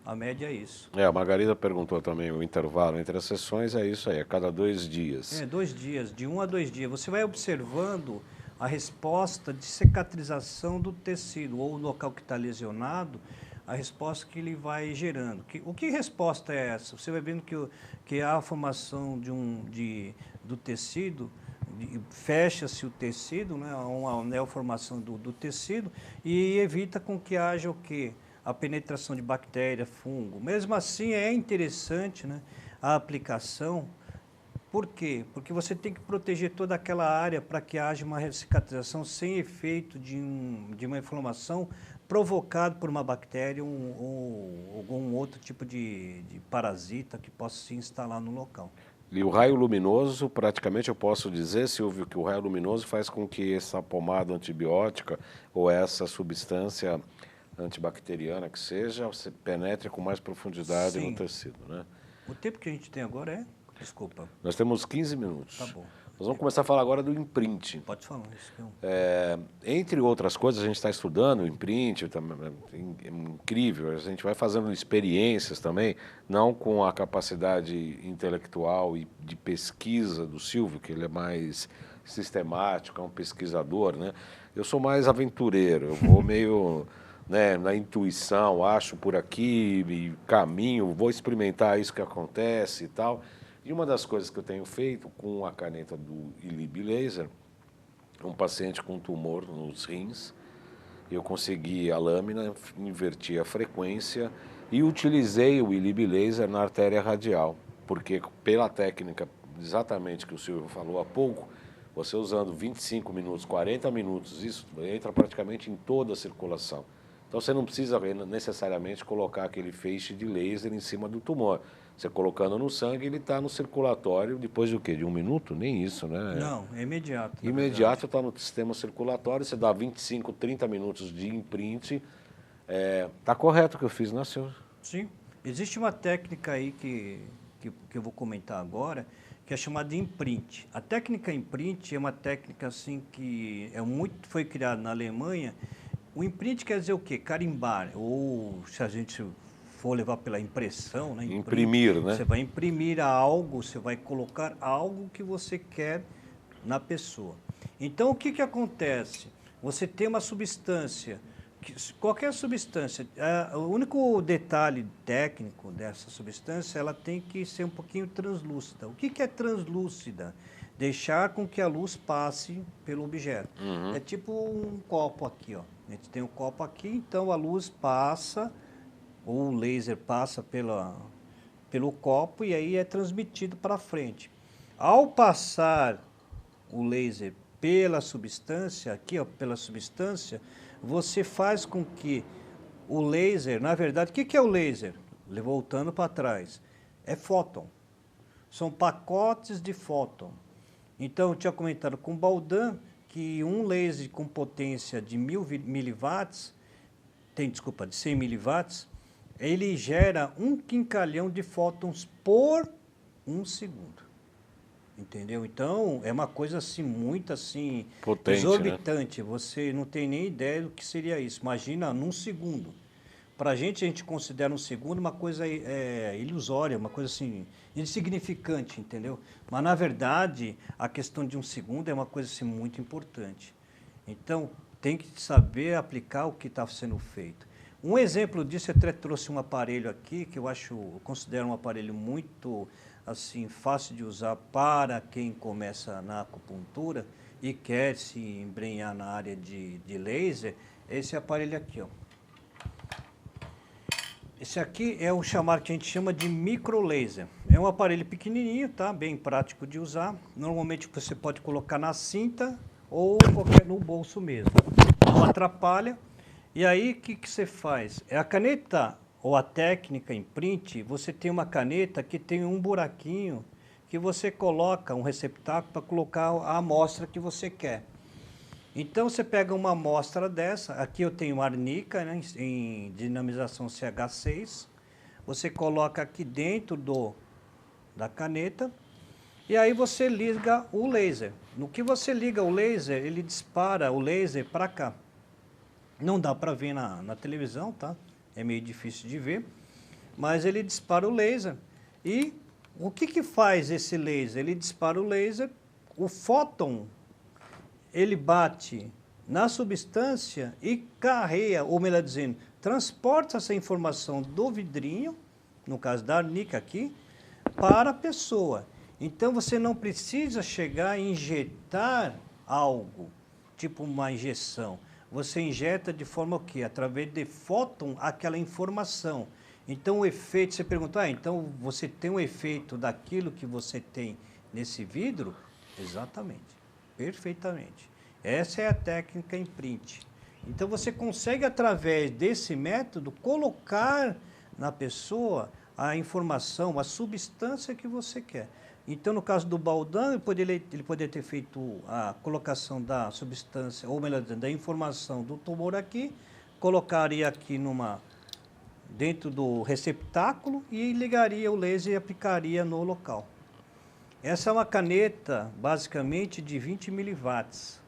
a média é isso. A Margarida perguntou também o intervalo entre as sessões, é isso aí, a cada 2 dias. 2 dias, de 1 a 2 dias. Você vai observando a resposta de cicatrização do tecido ou o local que está lesionado, a resposta que ele vai gerando. O que resposta é essa? Você vai vendo que há a formação do tecido, fecha-se o tecido, né, uma neoformação do tecido e evita com que haja o quê? A penetração de bactéria, fungo. Mesmo assim, é interessante, né, a aplicação. Por quê? Porque você tem que proteger toda aquela área para que haja uma cicatrização sem efeito de uma inflamação provocada por uma bactéria ou algum outro tipo de parasita que possa se instalar no local. E o raio luminoso, praticamente eu posso dizer, Silvio, que o raio luminoso faz com que essa pomada antibiótica ou essa substância antibacteriana que seja, você penetre com mais profundidade no Sim. tecido, né? O tempo que a gente tem agora é... Desculpa. Nós temos 15 minutos. Tá bom. Nós vamos começar a falar agora do imprint. Pode falar. Isso que Entre outras coisas, a gente está estudando o imprint, é incrível, a gente vai fazendo experiências também, não com a capacidade intelectual e de pesquisa do Silvio, que ele é mais sistemático, é um pesquisador, né? Eu sou mais aventureiro, eu vou meio, né, na intuição, acho por aqui, e caminho, vou experimentar isso que acontece e tal. E uma das coisas que eu tenho feito com a caneta do ILIB Laser, um paciente com tumor nos rins, eu consegui a lâmina, inverti a frequência e utilizei o ILIB Laser na artéria radial, porque pela técnica exatamente que o Silvio falou há pouco, você usando 25 minutos, 40 minutos, isso entra praticamente em toda a circulação. Então você não precisa necessariamente colocar aquele feixe de laser em cima do tumor. Você colocando no sangue, ele está no circulatório, depois do quê? De 1 minuto? Nem isso, né? Não, é imediato. Imediato está no sistema circulatório, você dá 25, 30 minutos de imprint. Tá correto o que eu fiz, né, senhor? Sim. Existe uma técnica aí que eu vou comentar agora, que é chamada de imprint. A técnica imprint é uma técnica assim que foi criada na Alemanha. O imprint quer dizer o quê? Carimbar, ou se a gente for levar pela impressão, né? Imprimir, né? Você vai imprimir algo, você vai colocar algo que você quer na pessoa. Então, o que acontece? Você tem uma substância, qualquer substância, o único detalhe técnico dessa substância, ela tem que ser um pouquinho translúcida. O que é translúcida? Deixar com que a luz passe pelo objeto. Uhum. É tipo um copo aqui, ó. A gente tem um copo aqui, então a luz passa, ou o laser passa pelo copo e aí é transmitido para frente. Ao passar o laser pela substância, aqui ó, pela substância, você faz com que o laser, na verdade, o que é o laser? Voltando para trás, é fóton. São pacotes de fóton. Então, eu tinha comentado com o Baldan que um laser com potência de 1000 miliwatts, de 100 miliwatts, ele gera 1 quincalhão de fótons por 1 segundo. Entendeu? Então, é uma coisa assim, muito assim, potente, exorbitante. Né? Você não tem nem ideia do que seria isso. Imagina num segundo. Para a gente considera um segundo uma coisa ilusória, uma coisa assim, insignificante, entendeu? Mas, na verdade, a questão de um segundo é uma coisa assim, muito importante. Então, tem que saber aplicar o que está sendo feito. Um exemplo disso, eu até trouxe um aparelho aqui, que eu considero um aparelho muito assim, fácil de usar para quem começa na acupuntura e quer se embrenhar na área de laser, esse aparelho aqui, ó. Esse aqui é o que a gente chama de microlaser. É um aparelho pequenininho, tá? Bem prático de usar. Normalmente você pode colocar na cinta ou no bolso mesmo. Não atrapalha. E aí, o que você faz? A caneta ou a técnica imprint, você tem uma caneta que tem um buraquinho que você coloca um receptáculo para colocar a amostra que você quer. Então você pega uma amostra dessa, aqui eu tenho arnica, né, em dinamização CH6, você coloca aqui dentro da caneta e aí você liga o laser. No que você liga o laser, ele dispara o laser para cá. Não dá para ver na televisão, tá? É meio difícil de ver, mas ele dispara o laser. E o que faz esse laser? Ele dispara o laser, o fóton, ele bate na substância e carrega, ou melhor dizendo, transporta essa informação do vidrinho, no caso da arnica aqui, para a pessoa. Então você não precisa chegar e injetar algo, tipo uma injeção. Você injeta de forma o quê? Através de fóton aquela informação. Então o efeito, você pergunta, então você tem um efeito daquilo que você tem nesse vidro? Exatamente, perfeitamente. Essa é a técnica imprint. Então você consegue, através desse método, colocar na pessoa a informação, a substância que você quer. Então, no caso do baldão, ele poderia ter feito a colocação da substância, ou melhor dizendo, da informação do tumor aqui, colocaria aqui dentro do receptáculo e ligaria o laser e aplicaria no local. Essa é uma caneta, basicamente, de 20 miliwatts.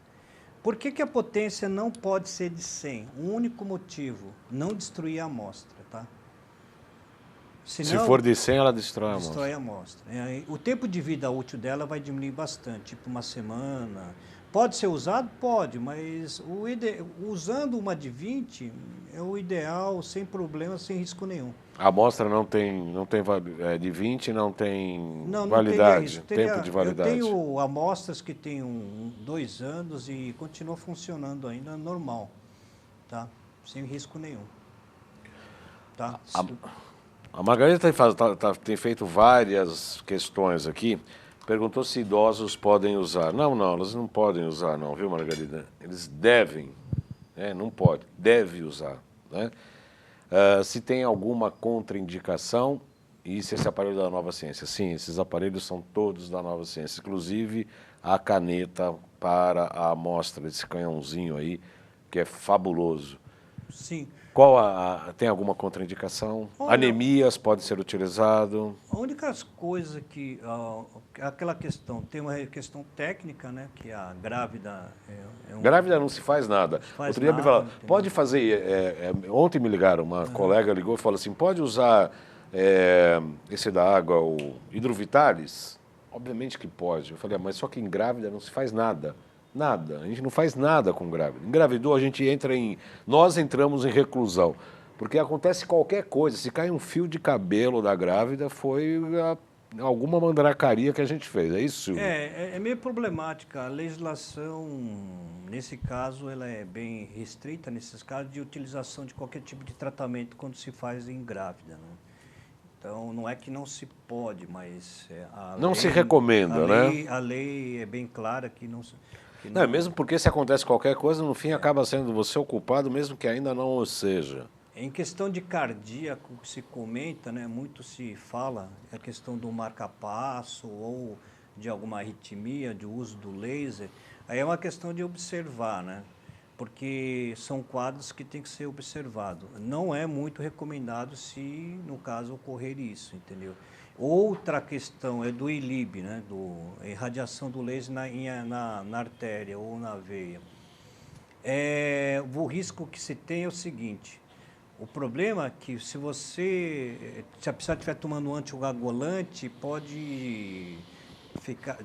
Por que a potência não pode ser de 100? Um único motivo, não destruir a amostra, tá? Se for de 100, ela destrói a amostra. Destrói a amostra. O tempo de vida útil dela vai diminuir bastante, tipo uma semana. Pode ser usado? Pode, mas usando uma de 20 é o ideal, sem problema, sem risco nenhum. A amostra de 20 não tem Não validade, teria tempo de validade. Eu tenho amostras que têm 2 anos e continua funcionando ainda normal, tá? Sem risco nenhum. Tá? A Margarida tem feito várias questões aqui. Perguntou se idosos podem usar. Não, eles não podem usar não, viu, Margarida? Eles devem, né? Não pode, deve usar, né? Se tem alguma contraindicação e se esse aparelho é da Nova Ciência. Sim, esses aparelhos são todos da Nova Ciência, inclusive a caneta para a amostra desse canhãozinho aí, que é fabuloso. Sim. Tem alguma contraindicação? Olha, Anemias pode ser utilizado? A única coisa que, aquela questão, tem uma questão técnica, né, que a grávida... Grávida não se faz nada. Outro dia me falaram, pode fazer... ontem me ligaram, uma colega ligou e falou assim, pode usar esse da água, o Hidrovitalis? Obviamente que pode. Eu falei, mas só que em grávida não se faz nada. Nada. A gente não faz nada com grávida. Engravidou, nós entramos em reclusão. Porque acontece qualquer coisa. Se cai um fio de cabelo da grávida, foi alguma mandracaria que a gente fez. É isso, Silvio? É meio problemática. A legislação, nesse caso, ela é bem restrita, nesses casos, de utilização de qualquer tipo de tratamento quando se faz em grávida, né? Então, não é que não se pode, mas... não se recomenda, né? A lei é bem clara que não... Não, mesmo porque se acontece qualquer coisa, no fim acaba sendo você o culpado, mesmo que ainda não o seja. Em questão de cardíaco, que se comenta, né, muito se fala, a questão do marca-passo ou de alguma arritmia, de uso do laser, aí é uma questão de observar, né? Porque são quadros que tem que ser observado. Não é muito recomendado se, no caso, ocorrer isso, entendeu? Outra questão é do ILIB, né, irradiação do laser na artéria ou na veia. O risco que se tem é o seguinte, o problema é que se a pessoa estiver tomando um anticoagulante,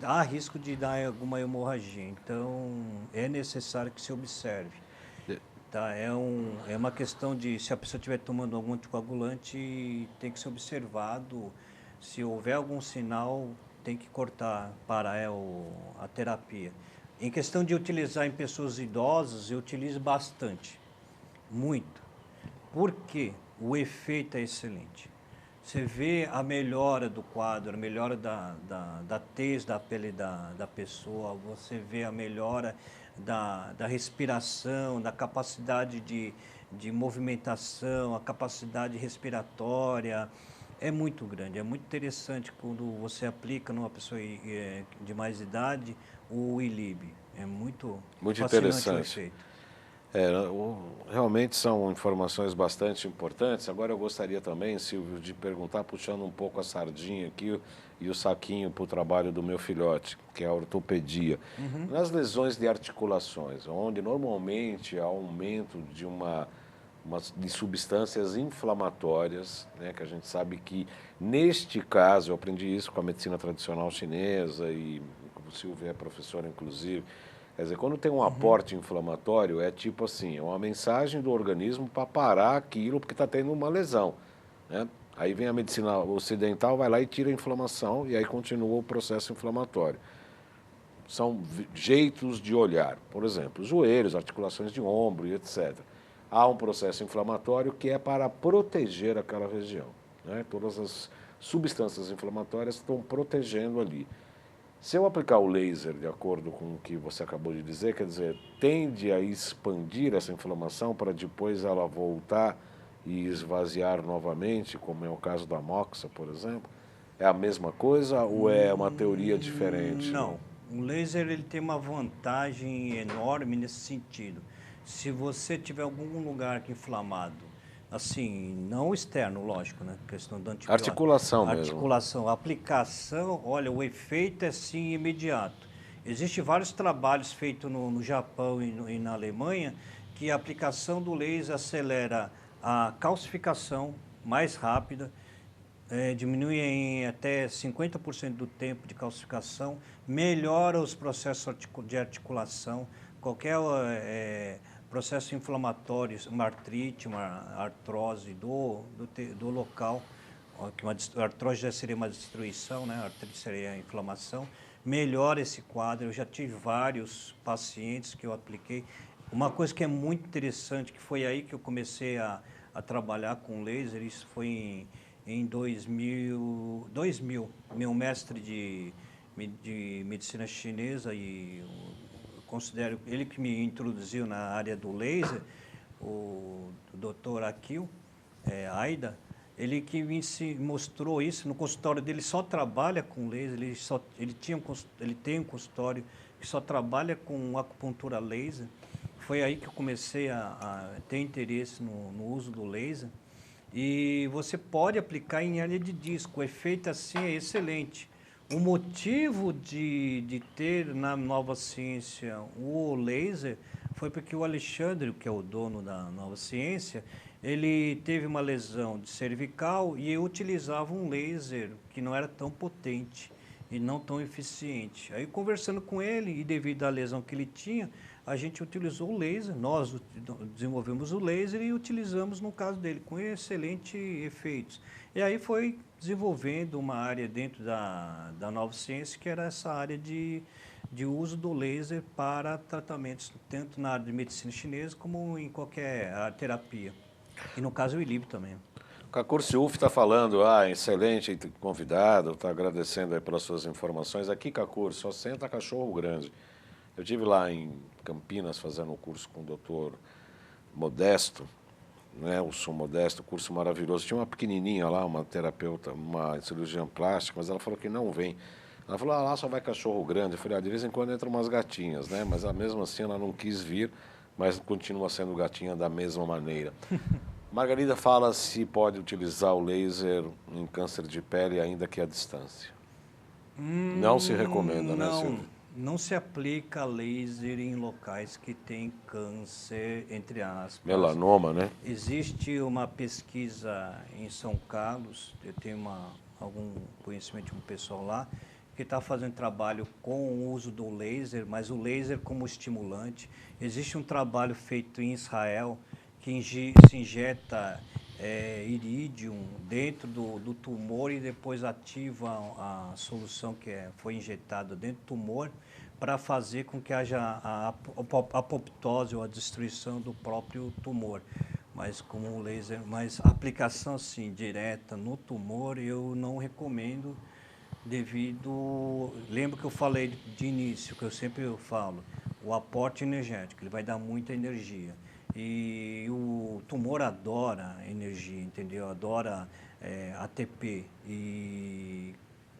há risco de dar alguma hemorragia, então é necessário que se observe. Tá? É uma questão de, se a pessoa estiver tomando algum anticoagulante, tem que ser observado. Se houver algum sinal, tem que parar a terapia. Em questão de utilizar em pessoas idosas, eu utilizo bastante, muito. Por quê? O efeito é excelente. Você vê a melhora do quadro, a melhora da tez da pele da pessoa, você vê a melhora da respiração, da capacidade de movimentação, a capacidade respiratória. É muito grande, é muito interessante quando você aplica numa pessoa de mais idade o ILIB. É muito Muito fascinante o interessante. efeito. Realmente são informações bastante importantes. Agora eu gostaria também, Silvio, de perguntar, puxando um pouco a sardinha aqui e o saquinho para o trabalho do meu filhote, que é a ortopedia. Uhum. Nas lesões de articulações, onde normalmente há aumento de substâncias inflamatórias, né, que a gente sabe que, neste caso, eu aprendi isso com a medicina tradicional chinesa e o Silvio é professor, inclusive. Quer dizer, quando tem um Uhum. aporte inflamatório, é tipo assim, é uma mensagem do organismo para parar aquilo porque está tendo uma lesão, né? Aí vem a medicina ocidental, vai lá e tira a inflamação e aí continua o processo inflamatório. São jeitos de olhar, por exemplo, joelhos, articulações de ombro e etc. Há um processo inflamatório que é para proteger aquela região, né? Todas as substâncias inflamatórias estão protegendo ali. Se eu aplicar o laser, de acordo com o que você acabou de dizer, quer dizer, tende a expandir essa inflamação para depois ela voltar e esvaziar novamente, como é o caso da moxa, por exemplo? É a mesma coisa ou é uma teoria diferente? Não, o laser ele tem uma vantagem enorme nesse sentido. Se você tiver algum lugar que inflamado, assim, não externo, lógico, né? Questão do antibiótico, Articulação mesmo. articulação, aplicação, olha, o efeito é sim imediato. Existem vários trabalhos feitos no Japão e na Alemanha que a aplicação do laser acelera a calcificação mais rápida, diminui em até 50% do tempo de calcificação, melhora os processos de articulação, qualquer processo inflamatório, uma artrite, uma artrose do local, que uma artrose já seria uma destruição, né? A artrite seria a inflamação, melhora esse quadro. Eu já tive vários pacientes que eu apliquei. Uma coisa que é muito interessante, que foi aí que eu comecei a trabalhar com laser, isso foi em 2000, meu mestre de medicina chinesa, e eu considero ele que me introduziu na área do laser, o Dr. Akil Aida, ele que mostrou isso. No consultório dele só trabalha com laser, ele tem um consultório que só trabalha com acupuntura laser. Foi aí que eu comecei a ter interesse no uso do laser. E você pode aplicar em hernia de disco. O efeito assim é excelente. O motivo de ter na Nova Ciência o laser foi porque o Alexandre, que é o dono da Nova Ciência, ele teve uma lesão de cervical e eu utilizava um laser que não era tão potente e não tão eficiente. Aí, conversando com ele, e devido à lesão que ele tinha, a gente utilizou o laser, nós desenvolvemos o laser e utilizamos no caso dele, com excelentes efeitos. E aí foi desenvolvendo uma área dentro da Nova Ciência, que era essa área de uso do laser para tratamentos, tanto na área de medicina chinesa como em qualquer terapia. E no caso o ILIB também. O Cacur Ciuf está falando, excelente convidado, está agradecendo aí pelas suas informações. Aqui, Cacur, só senta cachorro grande. Eu estive lá em Campinas fazendo um curso com o doutor Modesto, né, o Som Modesto, curso maravilhoso. Tinha uma pequenininha lá, uma terapeuta, uma cirurgiã plástica, mas ela falou que não vem. Ela falou, lá só vai cachorro grande. Eu falei, de vez em quando entram umas gatinhas, né? Mas mesmo assim ela não quis vir, mas continua sendo gatinha da mesma maneira. Margarida fala se pode utilizar o laser em câncer de pele ainda que à distância. Não se recomenda, né, Não, Silvio? não se aplica laser em locais que têm câncer, entre aspas. Melanoma, né? Existe uma pesquisa em São Carlos, eu tenho algum conhecimento de um pessoal lá, que está fazendo trabalho com o uso do laser, mas o laser como estimulante. Existe um trabalho feito em Israel que se injeta irídium dentro do tumor e depois ativa a solução que foi injetada dentro do tumor para fazer com que haja a apoptose ou a destruição do próprio tumor. Mas como o laser, mas a aplicação assim, direta no tumor, eu não recomendo devido... Lembro que eu falei de início, que eu sempre falo, o aporte energético, ele vai dar muita energia. E o tumor adora energia, entendeu? Adora ATP. E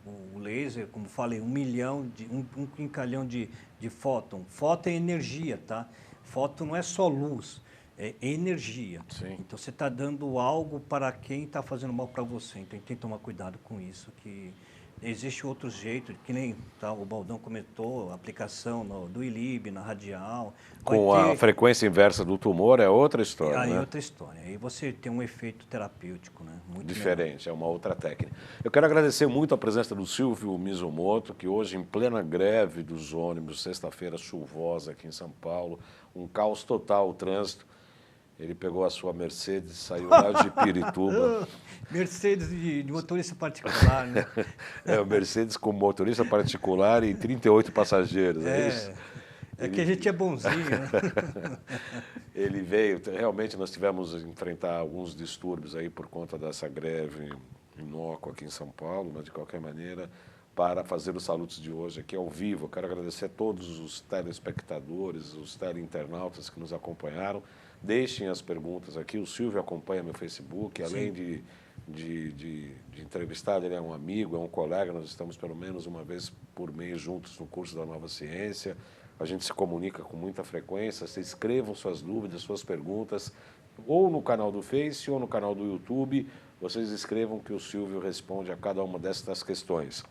o laser, como falei, 1 milhão, um quincalhão de fóton. Fóton é energia, tá? Fóton não é só luz, é energia. Sim. Então você está dando algo para quem está fazendo mal para você. Então tem que tomar cuidado com isso, que existe outro jeito, que nem tá, o Baldão comentou, a aplicação do ILIB, na radial. Com a frequência inversa do tumor é outra história, Aí né? outra história. Aí você tem um efeito terapêutico, né? Muito Diferente, é uma outra técnica. Eu quero agradecer muito a presença do Silvio Mizumoto, que hoje, em plena greve dos ônibus, sexta-feira chuvosa aqui em São Paulo, um caos total o trânsito. Ele pegou a sua Mercedes, saiu lá de Pirituba. Mercedes de motorista particular, né? É, o Mercedes com motorista particular e 38 passageiros, é isso? É que a gente é bonzinho, né? Ele veio, realmente nós tivemos que enfrentar alguns distúrbios aí por conta dessa greve inócua aqui em São Paulo, mas de qualquer maneira, para fazer os salutos de hoje aqui ao vivo. Eu quero agradecer a todos os telespectadores, os teleinternautas que nos acompanharam. Deixem as perguntas aqui. O Silvio acompanha meu Facebook, além de entrevistado, ele é um amigo, é um colega. Nós estamos pelo menos uma vez por mês juntos no curso da Nova Ciência. A gente se comunica com muita frequência. Vocês escrevam suas dúvidas, suas perguntas, ou no canal do Face ou no canal do YouTube. Vocês escrevam que o Silvio responde a cada uma dessas questões.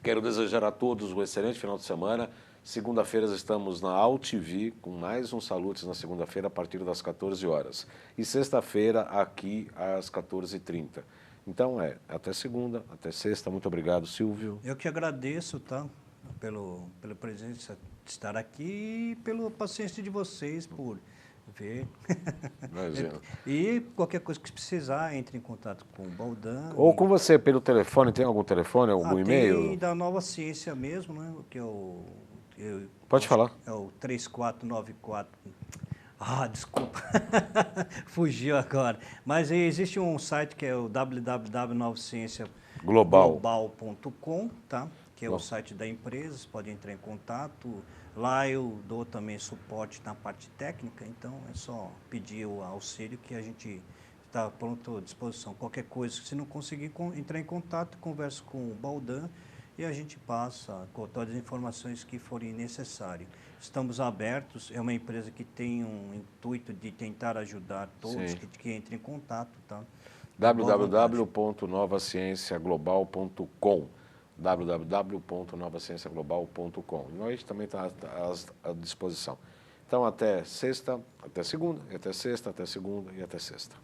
Quero desejar a todos um excelente final de semana. Segunda-feira estamos na AltV, com mais um Salutes na segunda-feira, a partir das 14 horas. E sexta-feira, aqui, às 14h30. Então, até segunda, até sexta. Muito obrigado, Silvio. Eu que agradeço, tá? Pela presença de estar aqui e pela paciência de vocês por ver. Imagina. E qualquer coisa que precisar, entre em contato com o Baldão. Ou com você, pelo telefone. Tem algum telefone, algum e-mail? Tem da Nova Ciência mesmo, né? Que é Pode falar. É o 3494. Desculpa. Fugiu agora. Mas existe um site que é o www.novacienciaglobal.com, tá? Que é o site da empresa, vocês podem entrar em contato. Lá eu dou também suporte na parte técnica, então é só pedir o auxílio que a gente está pronto à disposição. Qualquer coisa, se não conseguir entrar em contato, converso com o Baldão e a gente passa com todas as informações que forem necessárias. Estamos abertos, é uma empresa que tem um intuito de tentar ajudar todos que entrem em contato. Tá? www.novacienciaglobal.com www.novacienciaglobal.com. Nós também está à disposição. Então, até sexta, até segunda, e até sexta, até segunda e até sexta.